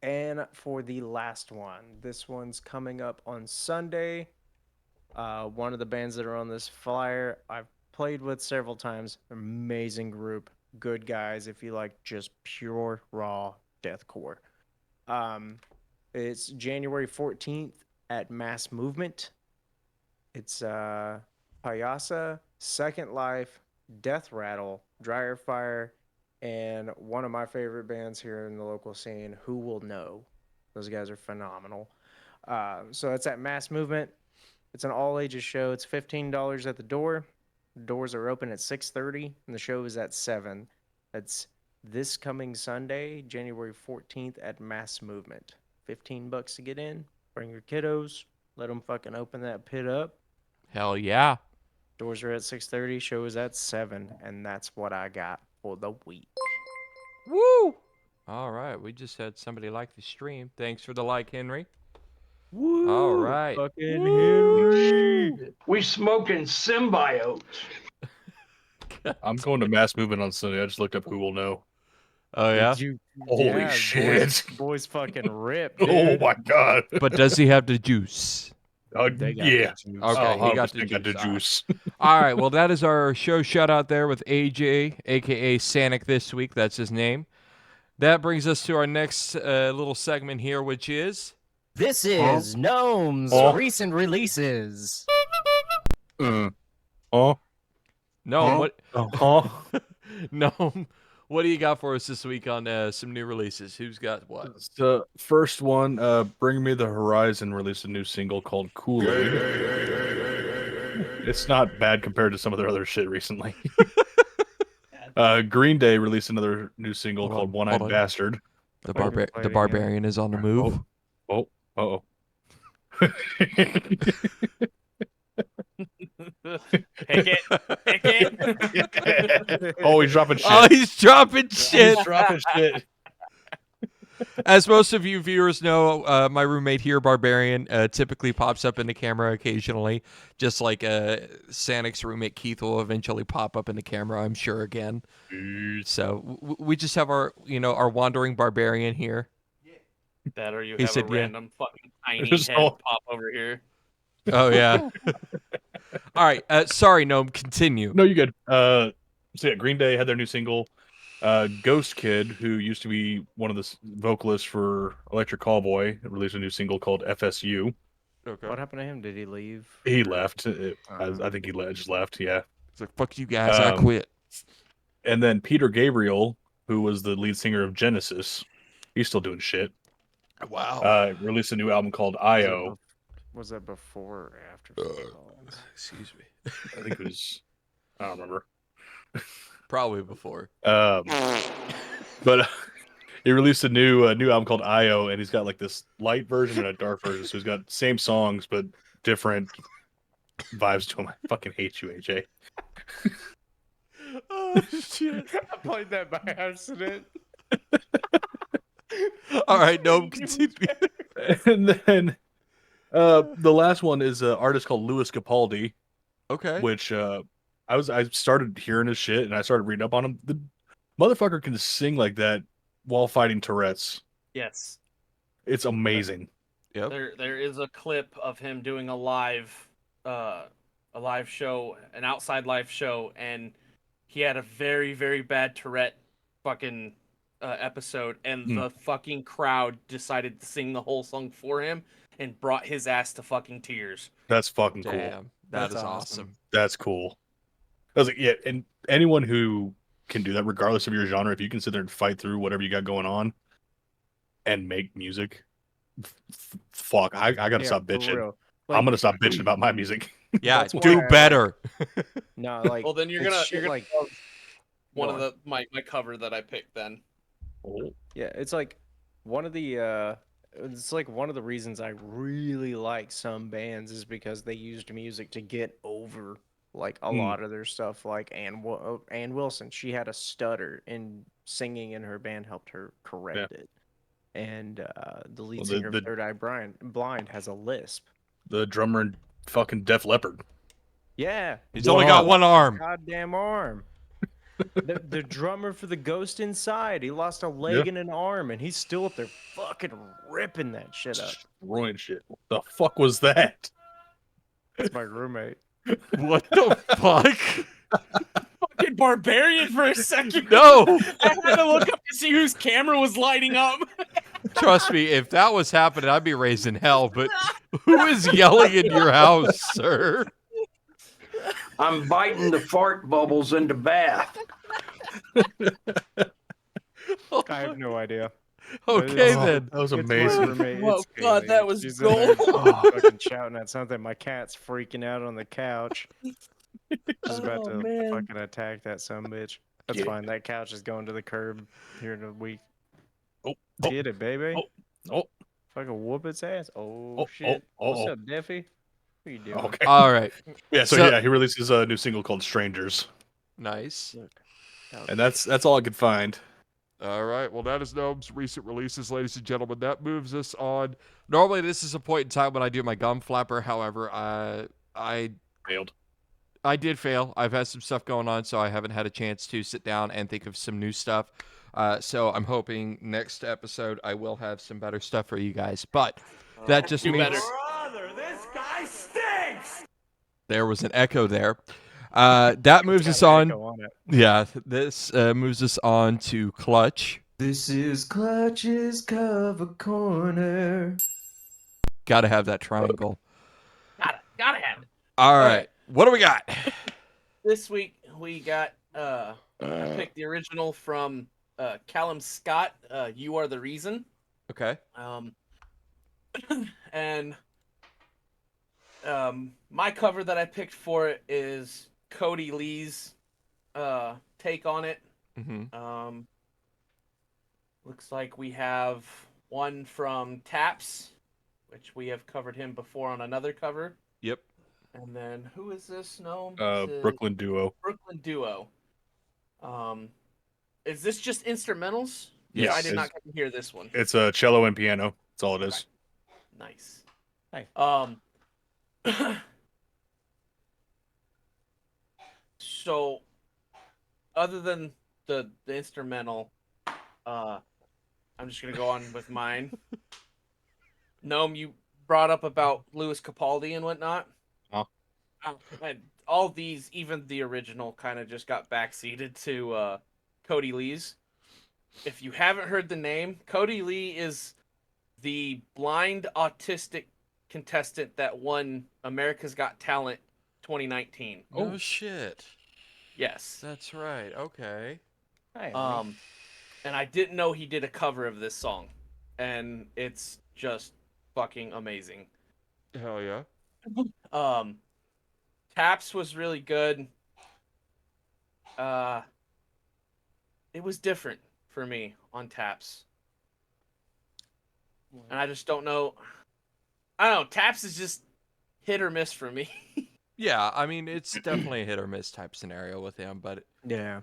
And for the last one, this one's coming up on Sunday. One of the bands that are on this flyer, I've played with several times. Amazing group. Good guys if you like just pure, raw deathcore. It's January 14th at Mass Movement. It's Payasa, Second Life, Death Rattle, Dryer Fire, and one of my favorite bands here in the local scene, Who Will Know. Those guys are phenomenal. So it's at Mass Movement. It's an all-ages show. It's $15 at the door. Doors are open at 6:30, and the show is at 7. That's this coming Sunday, January 14th at Mass Movement. $15 to get in. Bring your kiddos. Let them fucking open that pit up. Hell yeah. Doors are at 6:30. Show is at 7, and that's what I got for the week. Woo! All right, we just had somebody like the stream. Thanks for the like, Henry. Woo! All right. Fucking Henry. We smoking symbiotes. I'm going to Mass Movement on Sunday. I just looked up Who Will Know. Oh yeah. Holy shit. Boys fucking ripped, Oh dude. my god. But does he have the juice? They got Yeah. the juice. Okay, Oh, he got the 100% got the juice. All right. juice. All right, well, that is our show shout out there with AJ, aka Sanic this week. That's his name. That brings us to our next little segment here, which is This is Gnome's Oh. recent releases. Gnome. Huh? What? Huh? Gnome, what do you got for us this week on some new releases? Who's got what? The first one, Bring Me the Horizon released a new single called Kool-Aid. It's not bad compared to some of their other shit recently. Green Day released another new single Hold on, called One-Eyed hold on. Bastard. The Play it again. barbarian is on the move. Oh, Uh-oh. Pick it. Oh, he's dropping shit. Oh, he's dropping shit. He's dropping shit. As most of you viewers know, my roommate here, Barbarian, typically pops up in the camera occasionally, just like Sanic's roommate Keith will eventually pop up in the camera, I'm sure, again. So we just have our wandering Barbarian here. That or you He have said, a yeah. random fucking tiny Just head all- pop over here. Oh yeah. All right. Sorry, Gnome. Continue. No, you good. So yeah, Green Day had their new single. Ghost Kid, who used to be one of the vocalists for Electric Callboy, released a new single called FSU. Okay. What happened to him? Did he leave? He left. I think he just left. Yeah. It's like, fuck you guys. I quit. And then Peter Gabriel, who was the lead singer of Genesis, he's still doing shit. Wow. Released a new album called I.O. Was that before or after? Phil Collins? Excuse me. I think it was. I don't remember. Probably before. But he released a new album called I.O. and he's got like this light version and a dark version. So he's got same songs but different vibes to him. I fucking hate you, AJ. Oh shit. I played that by accident. All right, Gnome, continue. And then the last one is an artist called Louis Capaldi, Okay. which I started hearing his shit and I started reading up on him. The motherfucker can sing like that while fighting Tourette's. Yes. It's amazing. Yep. There is a clip of him doing a live show, an outside live show, and he had a very, very bad Tourette fucking episode, and the fucking crowd decided to sing the whole song for him and brought his ass to fucking tears. That's fucking cool. Damn. That That's is awesome. awesome. That's cool. I was like, yeah, and anyone who can do that, regardless of your genre, if you can sit there and fight through whatever you got going on and make music, fuck, I gotta stop for bitching. real. I'm gonna stop bitching about my music. Yeah, That's do why I better. No, like. Well, then you're it's gonna shit like one Go of the my cover that I picked then. Oh, yeah, it's like one of the it's like one of the reasons I really like some bands is because they used music to get over like a lot of their stuff. Like Ann Wilson, she had a stutter, and singing in her band helped her correct it. And the lead singer of Third Eye Blind has a lisp. the drummer in fucking Def Leppard. Yeah, He's only got one arm. goddamn arm. The drummer for the Ghost Inside, he lost a leg and an arm, and he's still up there fucking ripping that shit up. Destroying shit. What the fuck was that? That's my roommate. What the fuck? Fucking Barbarian for a second. No. I had to look up to see whose camera was lighting up. Trust me, if that was happening, I'd be raising hell. But who is yelling in your house, sir? I'm biting the fart bubbles in the bath. I have no idea. Okay, Oh, then. That was It's my amazing. roommate, Oh, it's God, Kaylee. that was She's in there gold. fucking shouting at something. My cat's freaking out on the couch. She's about to fucking attack that sumbitch. That's fine. That couch is going to the curb here in a week. Oh, Get it, baby. oh. Fucking whoop its ass. Oh, Oh, shit. oh, What's oh. up, Deffy? What are you doing? Okay. All right. Yeah, so yeah, he releases a new single called Strangers. Nice. And that's all I could find. All right. Well, that is Gnome's recent releases, ladies and gentlemen. That moves us on. Normally, this is a point in time when I do my gum flapper. However, I Failed. I did fail. I've had some stuff going on, so I haven't had a chance to sit down and think of some new stuff. So I'm hoping next episode I will have some better stuff for you guys. But that just Do means better. Brother, this guy stinks! there was an echo there. That moves us on. Echo on it. Yeah, this moves us on to Clutch. This is Clutch's cover corner. Got to have that triangle. Gotta have it. All right. What do we got? This week we got I picked the original from Callum Scott, You Are the Reason. Okay. And my cover that I picked for it is Cody Lee's take on it. Mm-hmm. Looks like we have one from Taps, which we have covered him before on another cover. Yep. And then who is this? Gnome? This is Brooklyn Duo. Brooklyn Duo. Is this just instrumentals? Yes. I did not get to hear this one. It's a cello and piano. That's all it is. Nice. Hey. So, other than the instrumental, I'm just gonna go on with mine. Gnome, you brought up about Louis Capaldi and whatnot. Huh? And all these, even the original, kind of just got backseated to Cody Lee's. If you haven't heard the name, Cody Lee is the blind autistic contestant that won America's Got Talent 2019. Oh shit. Yes. That's right. Okay. Hey, And I didn't know he did a cover of this song, and it's just fucking amazing. Hell yeah. Taps was really good. It was different for me on Taps. And I just don't know. I don't know. Taps is just hit or miss for me. Yeah, I mean it's definitely a hit or miss type scenario with him, but yeah.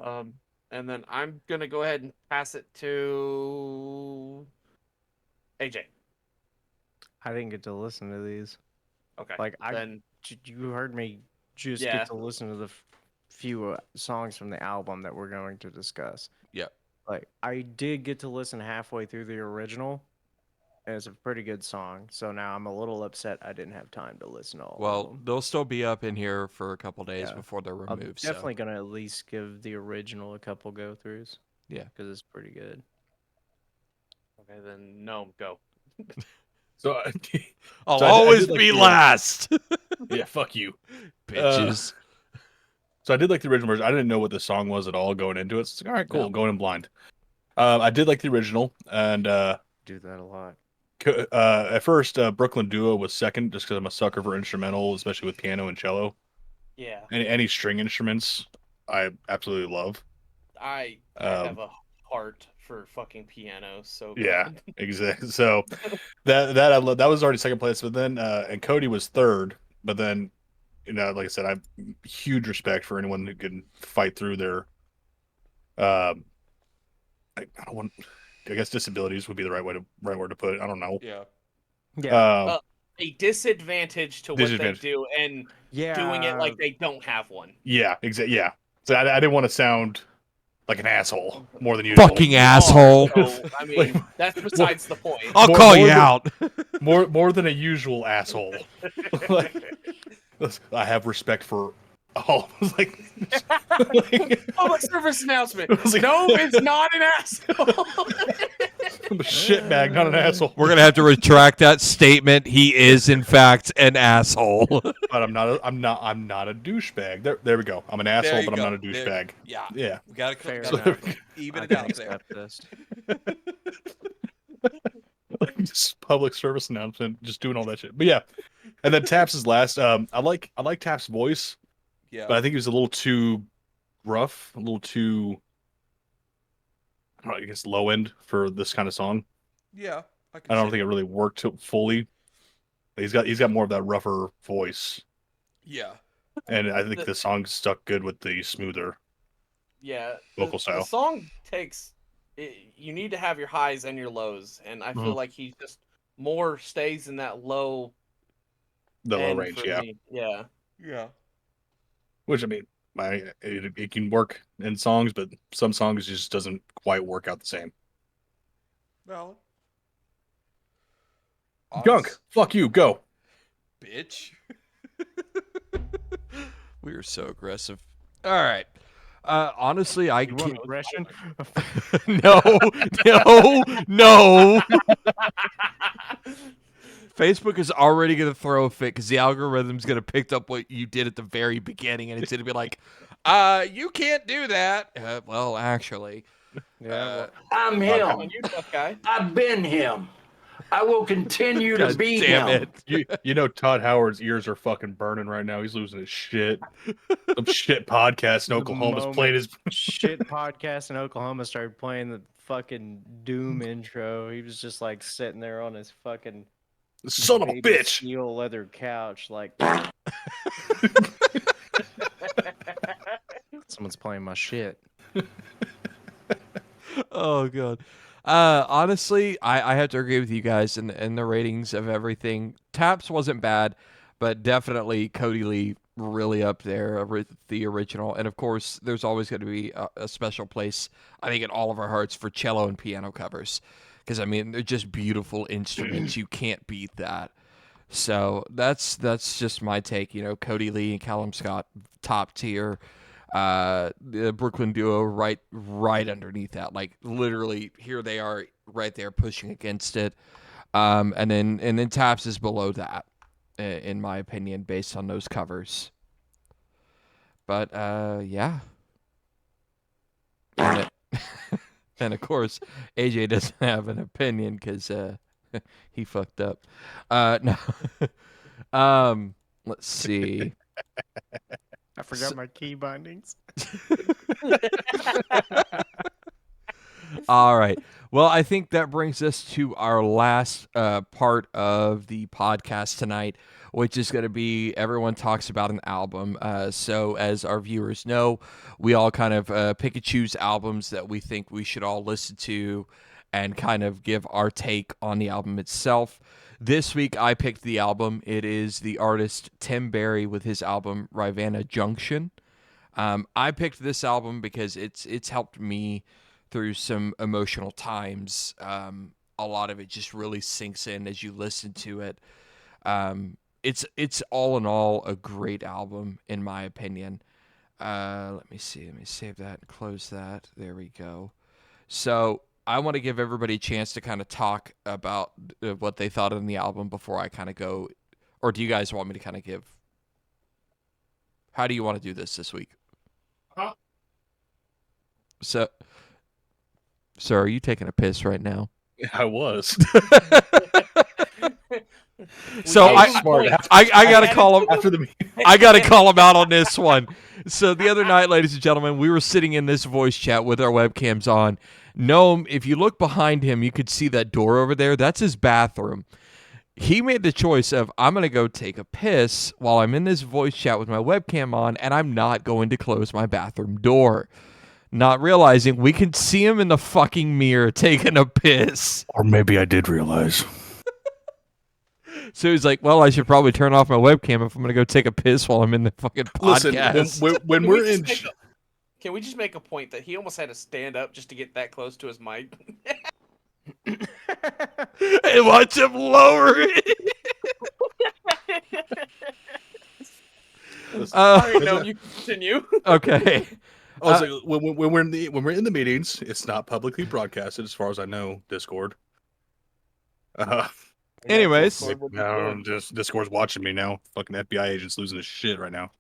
And then I'm gonna go ahead and pass it to AJ. I didn't get to listen to these. Okay. Like then you heard me just Yeah. get to listen to the few songs from the album that we're going to discuss. Yep. Like I did get to listen halfway through the original, and it's a pretty good song. So now I'm a little upset I didn't have time to listen to all of well, them. they'll still be up in here for a couple days Yeah. before they're I'm removed. definitely gonna at least give the original a couple go throughs. Yeah. because it's pretty good. okay, then no, go. So, I'll So I always did like be the- last, yeah, fuck you. bitches. So I did like the original version. I didn't know what the song was at all going into it. So it's like, all right, cool, No. going in blind. I did like the original, and Do that a lot. at first, Brooklyn Duo was second, just because I'm a sucker for instrumental, especially with piano and cello. Yeah. Any string instruments, I absolutely love. I Um, have a heart for fucking piano, so Yeah, good. exactly. So that I love. That was already second place, but then and Cody was third. But then, like I said, I have huge respect for anyone who can fight through their, I don't want. I guess disabilities would be the right word to put it. I don't know. Yeah. Yeah. A disadvantage to what they Disadvantage. do and Yeah. doing it like they don't have one. Yeah, exactly. Yeah. So I didn't want to sound like an asshole more than usual. Fucking asshole. So, I mean, that's besides the point. I'll More- call more you than- out. more than a usual asshole. Like, I have respect for all. Like, Public service announcement. I was like, No, it's not an asshole. I'm a shitbag, not an asshole. We're gonna have to retract that statement. He is, in fact, an asshole. But I'm not a douchebag. There we go. I'm an asshole, you but I'm go. not a douchebag. Yeah. Yeah. We gotta Fair gotta enough. even I it can out there. accept this. Just public service announcement, just doing all that shit. But yeah. And then Taps is last. I like Taps' voice, Yeah. but I think he was a little too rough, a little too I don't know, I guess low end for this kind of song. Yeah. I don't think it really worked fully. He's got more of that rougher voice. Yeah. And I think the song stuck good with the smoother. Yeah. Vocal style. The song takes. You need to have your highs and your lows, and I feel Mhm. like he just more stays in that low. The low end range, for yeah. me. Yeah. Yeah. Which I mean, it can work in songs, but some songs just doesn't quite work out the same. Well. Gunk, fuck you, go. Bitch. We are so aggressive. All right. Honestly, I You want can't. aggression? No, no. Facebook is already going to throw a fit because the algorithm's going to pick up what you did at the very beginning, and it's going to be like, you can't do that. Well, actually. Yeah. I'm Come on, him. you tough guy. I've been him. I will continue to God be damn him. it. You know Todd Howard's ears are fucking burning right now. He's losing his shit. Some shit podcast in The Oklahoma's moment playing his shit podcast in Oklahoma started playing the fucking Doom intro. He was just like sitting there on his fucking son of a baby bitch. steel leather couch, like someone's playing my shit. Oh god. Honestly, I have to agree with you guys in the ratings of everything. Taps wasn't bad, but definitely Cody Lee really up there with the original. And of course, there's always going to be a special place, I think, in all of our hearts for cello and piano covers, because I mean they're just beautiful instruments. You can't beat that. So that's just my take. You know, Cody Lee and Callum Scott, top tier. The Brooklyn duo right underneath that, like literally here they are right there pushing against it, and then Taps is below that, in my opinion, based on those covers. But yeah, and, and of course AJ doesn't have an opinion because he fucked up. No, let's see. I forgot my key bindings. All right. Well, I think that brings us to our last part of the podcast tonight, which is going to be everyone talks about an album. So as our viewers know, we all kind of pick and choose albums that we think we should all listen to and kind of give our take on the album itself. This week, I picked the album. It is the artist Tim Berry with his album Rivanna Junction. I picked this album because it's helped me through some emotional times. A lot of it just really sinks in as you listen to it. It's all in all a great album, in my opinion. Let me see. Let me save that and close that. There we go. So I want to give everybody a chance to kind of talk about what they thought of the album before I kind of go. Or do you guys want me to kind of give? How do you want to do this week? So, sir, are you taking a piss right now? I was. So I gotta call him after the I gotta call him out on this one. So the other night, ladies and gentlemen, we were sitting in this voice chat with our webcams on. Gnome, if you look behind him, you could see that door over there. That's his bathroom. He made the choice of, I'm going to go take a piss while I'm in this voice chat with my webcam on, and I'm not going to close my bathroom door. Not realizing we can see him in the fucking mirror taking a piss. Or maybe I did realize. So he's like, well, I should probably turn off my webcam if I'm going to go take a piss while I'm in the fucking podcast. Listen, when we're in... Can we just make a point that he almost had to stand up just to get that close to his mic? And watch him lower it. Sorry, no, you can continue. Okay. Also, when we're in the meetings, it's not publicly broadcasted, as far as I know. Discord. Anyways, Discord's watching me now. Fucking FBI agent's losing his shit right now.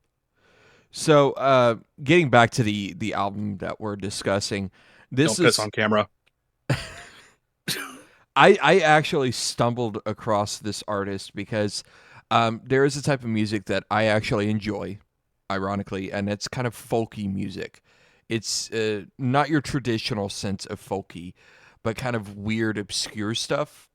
So, getting back to the album that we're discussing, Don't piss on camera. I actually stumbled across this artist because there is a type of music that I actually enjoy, ironically, and it's kind of folky music. It's not your traditional sense of folky, but kind of weird, obscure stuff.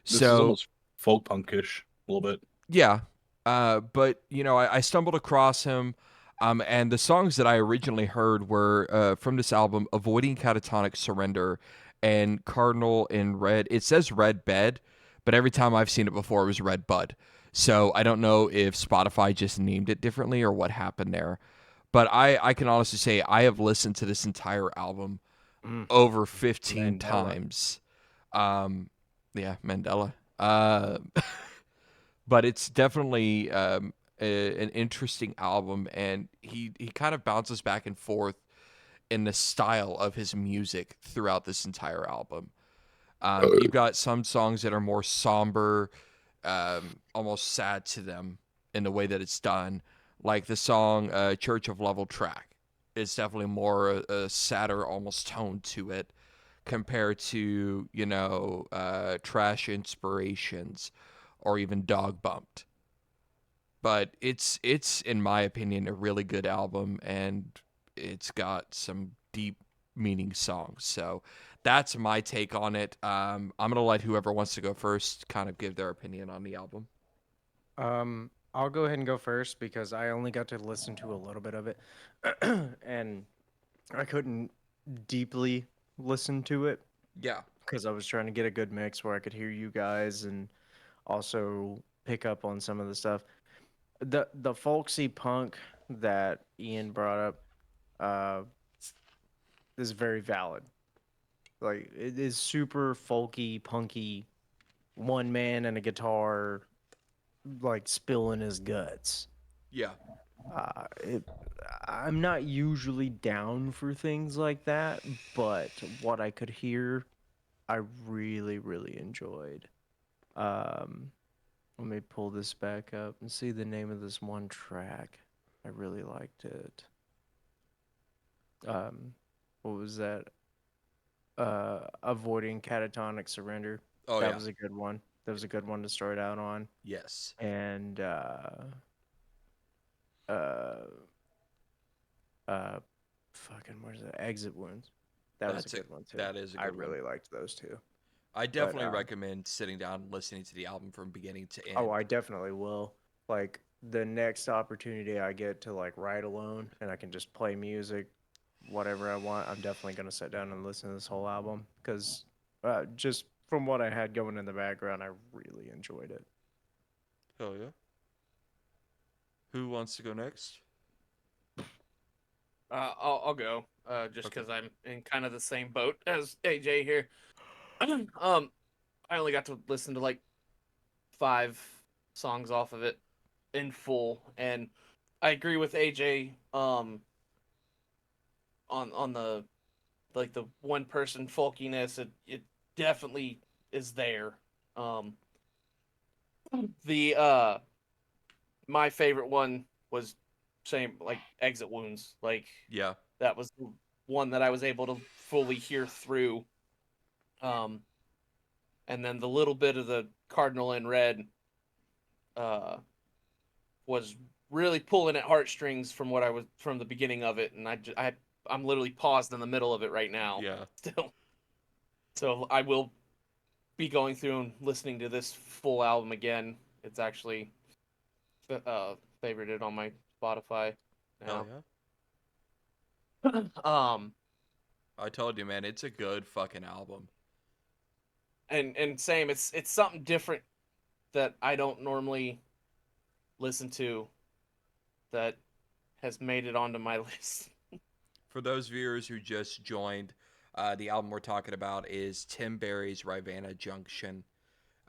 This is almost folk punkish a little bit. Yeah, but you know, I stumbled across him. And the songs that I originally heard were from this album, Avoiding Catatonic Surrender and Cardinal in Red. It says Red Bed, but every time I've seen it before, it was Red Bud. So I don't know if Spotify just named it differently or what happened there. But I can honestly say I have listened to this entire album over 15 times. Yeah, Mandela. But it's definitely... an interesting album, and he kind of bounces back and forth in the style of his music throughout this entire album. You've got some songs that are more somber, almost sad to them in the way that it's done, like the song Church of Level Track. It's definitely more a sadder almost tone to it, compared to, you know, Trash Inspirations or even Dog Bumped. But it's in my opinion a really good album, and it's got some deep meaning songs. So that's my take on it. I'm gonna let whoever wants to go first kind of give their opinion on the album. I'll go ahead and go first because I only got to listen to a little bit of it, and I couldn't deeply listen to it Yeah. because I was trying to get a good mix where I could hear you guys and also pick up on some of the stuff. The folksy punk that Ian brought up uh, is very valid. Like it is super folky, punky, one man and a guitar, like spilling his guts. Yeah. It, I'm not usually down for things like that, but what I could hear, I really, really enjoyed. Let me pull this back up and see the name of this one track. I really liked it. What was that? Avoiding catatonic surrender. Oh That yeah. was a good one. That was a good one to start out on. Yes. And fucking where's that? Exit wounds. That was That's a good one too. that is a I good one. really liked those two. I definitely um, recommend sitting down and listening to the album from beginning to end. Oh, I definitely will. Like the next opportunity I get to like ride alone and I can just play music, whatever I want, I'm definitely gonna sit down and listen to this whole album because just from what I had going in the background, I really enjoyed it. Hell yeah. Who wants to go next? I'll go. Just Okay. because I'm in kind of the same boat as AJ here. I only got to listen to like 5 songs off of it in full, and I agree with AJ. On the like the one person folkiness, it definitely is there. Um, the my favorite one was same like Exit Wounds. Like Yeah. that was the one that I was able to fully hear through. And then the little bit of the Cardinal in Red was really pulling at heartstrings from what I was from the beginning of it, and I'm literally paused in the middle of it right now. Yeah. Still, so I will be going through and listening to this full album again. It's actually favorited on my Spotify now. Hell yeah. Um, I told you, man, it's a good fucking album. and same, it's something different that I don't normally listen to that has made it onto my list. For those viewers who just joined, the album we're talking about is Tim Berry's Rivanna Junction.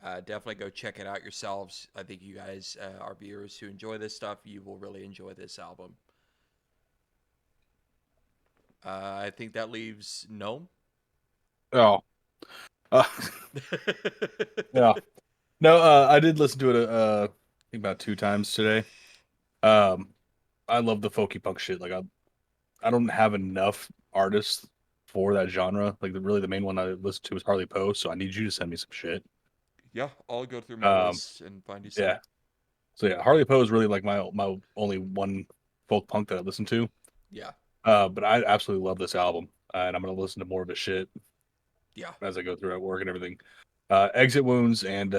Definitely go check it out yourselves. I think you guys, our viewers who enjoy this stuff, you will really enjoy this album. I think that leaves Gnome. Oh. Yeah. No, I did listen to it I think about 2 times today. I love the folky punk shit. Like I don't have enough artists for that genre. Like really the main one I listened to was Harley Poe, so I need you to send me some shit. Yeah, I'll go through my list and find you some. Yeah. So yeah, Harley Poe is really like my only one folk punk that I listen to. Yeah. But I absolutely love this album, and I'm gonna listen to more of his shit. Yeah. As I go through at work and everything. Exit Wounds and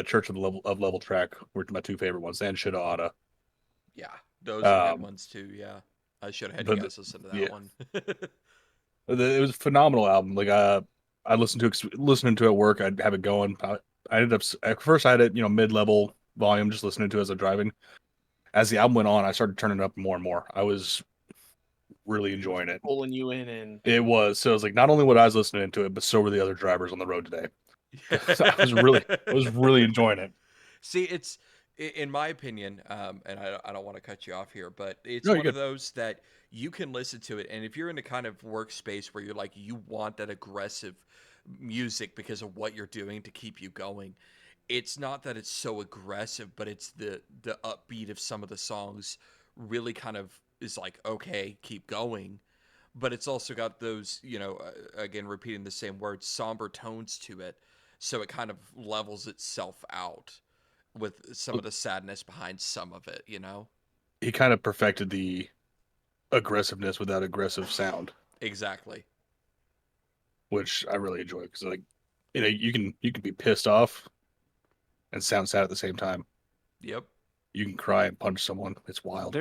Church of Level Track were my 2 favorite ones, and Shoulda Oughta. Yeah, those are good ones too. Yeah, I should have had you guys listen to that one. It was a phenomenal album. Like I listening to it at work. I'd have it going. I ended up at first I had it mid-level volume, just listening to it as I'm driving. As the album went on, I started turning it up more and more. I was really enjoying it. Pulling you in, and it was so. It was like not only what I was listening to it, but so were the other drivers on the road today. So I was really enjoying it. See, it's in my opinion, and I don't want to cut you off here, but it's No, one of those that you can listen to it, and if you're in a kind of workspace where you're like you want that aggressive music because of what you're doing to keep you going, it's not that it's so aggressive, but it's the upbeat of some of the songs really kind of is like, okay, keep going. but it's also got those, again, repeating the same words, somber tones to it. So it kind of levels itself out with some of the sadness behind some of it, He kind of perfected the aggressiveness without aggressive sound, Exactly. which I really enjoy because, like, you can be pissed off and sound sad at the same time. Yep. You can cry and punch someone. It's wild.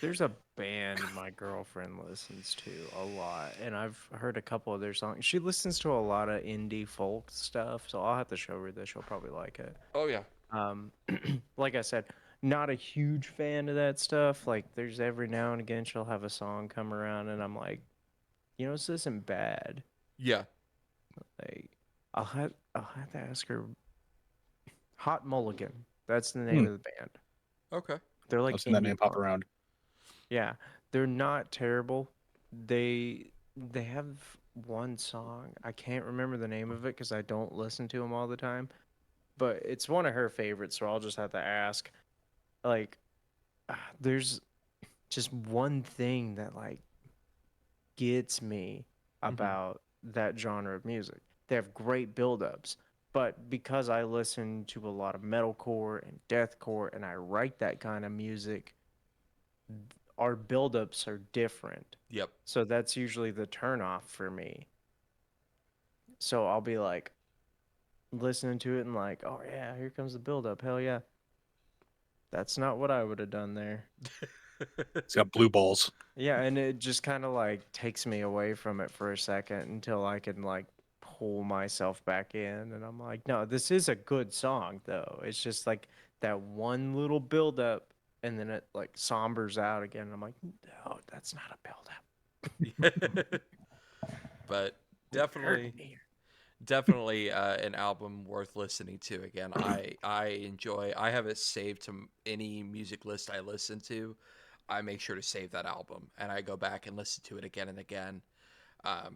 There's a band my girlfriend listens to a lot, and I've heard a couple of their songs. She listens to a lot of indie folk stuff, so I'll have to show her this. She'll probably like it. Oh, yeah. Like I said, not a huge fan of that stuff. Like, there's every now and again she'll have a song come around, and I'm like, this isn't bad. Yeah. Like, I'll have to ask her. Hot Mulligan. That's the name of the band. Okay. They're like I've seen that indie name pop pop. around. Yeah, they're not terrible. They have one song. I can't remember the name of it because I don't listen to them all the time. But it's one of her favorites, so I'll just have to ask. Like, there's just one thing that like gets me about that genre of music. They have great build-ups. But because I listen to a lot of metalcore and deathcore and I write that kind of music, our build-ups are different. Yep. So that's usually the turnoff for me. So I'll be like listening to it and like, oh yeah, here comes the build-up. Hell yeah. That's not what I would have done there. It's got blue balls. Yeah, and it just kind of like takes me away from it for a second until I can like pull myself back in, and I'm like, no, this is a good song though. It's just like that one little build up and then it like sombers out again. I'm like, no, that's not a build up. But definitely an album worth listening to. Again, I have it saved to any music list I listen to. I make sure to save that album and I go back and listen to it again and again.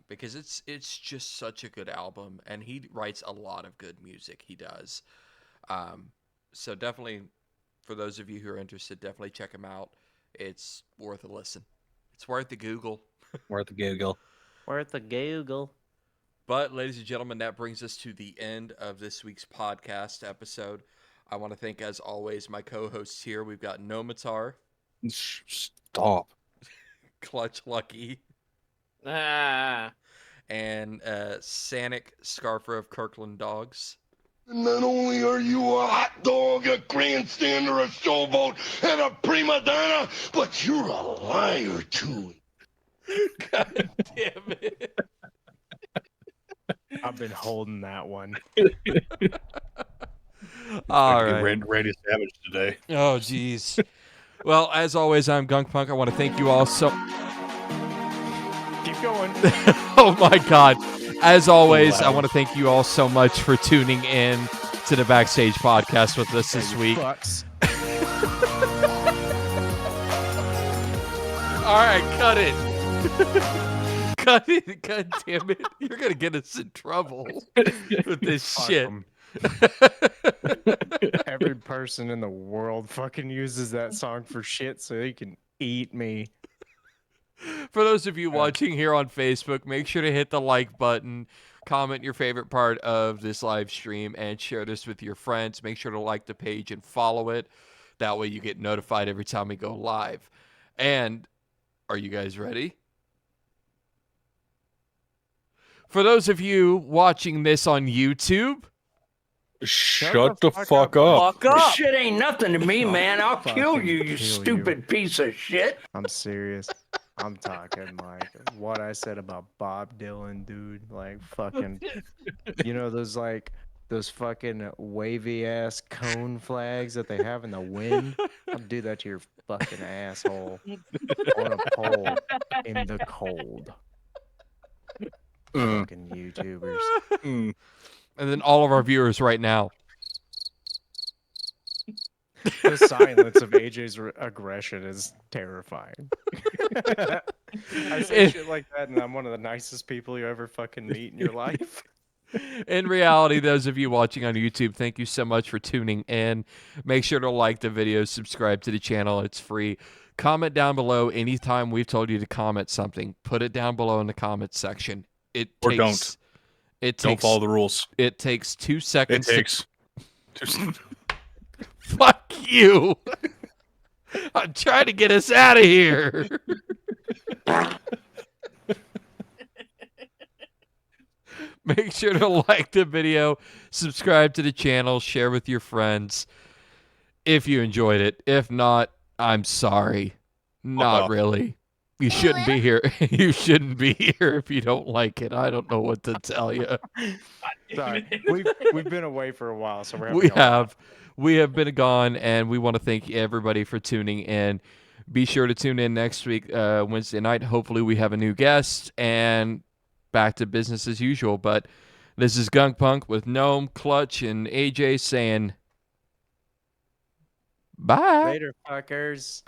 Because it's just such a good album, and he writes a lot of good music. He does. So definitely, for those of you who are interested, definitely check him out. It's worth a listen. It's worth the Google. Worth the Google. Worth a Google. But, ladies and gentlemen, that brings us to the end of this week's podcast episode. I want to thank, as always, my co-hosts here. We've got Gnome, Stop. Clutch Lucky, Ah. and Sanic Scarfer of Kirkland Dogs. Not only are you a hot dog, a grandstander, a showboat, and a prima donna, but you're a liar too. God damn it. I've been holding that one. All right. Randy Savage today. Oh, jeez. Well, as always, I'm gunkPunk. I want to thank you all so... Keep going. Oh, my God. As always, I want to thank you all so much for tuning in to the Backstage Podcast with us this week. All right, cut it. Cut it. God damn it. You're going to get us in trouble with this shit. Every person in the world fucking uses that song for shit so they can eat me. For those of you watching here on Facebook, make sure to hit the like button, comment your favorite part of this live stream, and share this with your friends. Make sure to like the page and follow it. That way you get notified every time we go live. And are you guys ready? For those of you watching this on YouTube, Shut the fuck up. Fuck up. Shit ain't nothing to me, man. I'll kill you, you kill you. stupid piece of shit. I'm serious. I'm talking like what I said about Bob Dylan, dude. Like fucking, those fucking wavy ass cone flags that they have in the wind. I'll do that to your fucking asshole on a pole in the cold. Fucking YouTubers. and then all of our viewers right now. The silence of AJ's aggression is terrifying. I say shit like that, and I'm one of the nicest people you ever fucking meet in your life. In reality, those of you watching on YouTube, thank you so much for tuning in. Make sure to like the video, subscribe to the channel. It's free. Comment down below anytime we've told you to comment something. Put it down below in the comments section. Or don't. Don't follow the rules. It takes 2 seconds. It takes. Fuck you. I'm trying to get us out of here. Make sure to like the video, subscribe to the channel, share with your friends if you enjoyed it. If not, I'm sorry. Not really. You shouldn't be here. You shouldn't be here if you don't like it. I don't know what to tell you. Sorry, we've been away for a while, so we have been gone, and we want to thank everybody for tuning in. Be sure to tune in next week, Wednesday night. Hopefully, we have a new guest and back to business as usual. But this is gunkPunk with Gnome, Clutch, and AJ saying bye. Later, fuckers.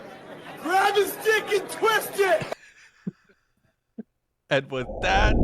Grab his dick and twist it! And with that.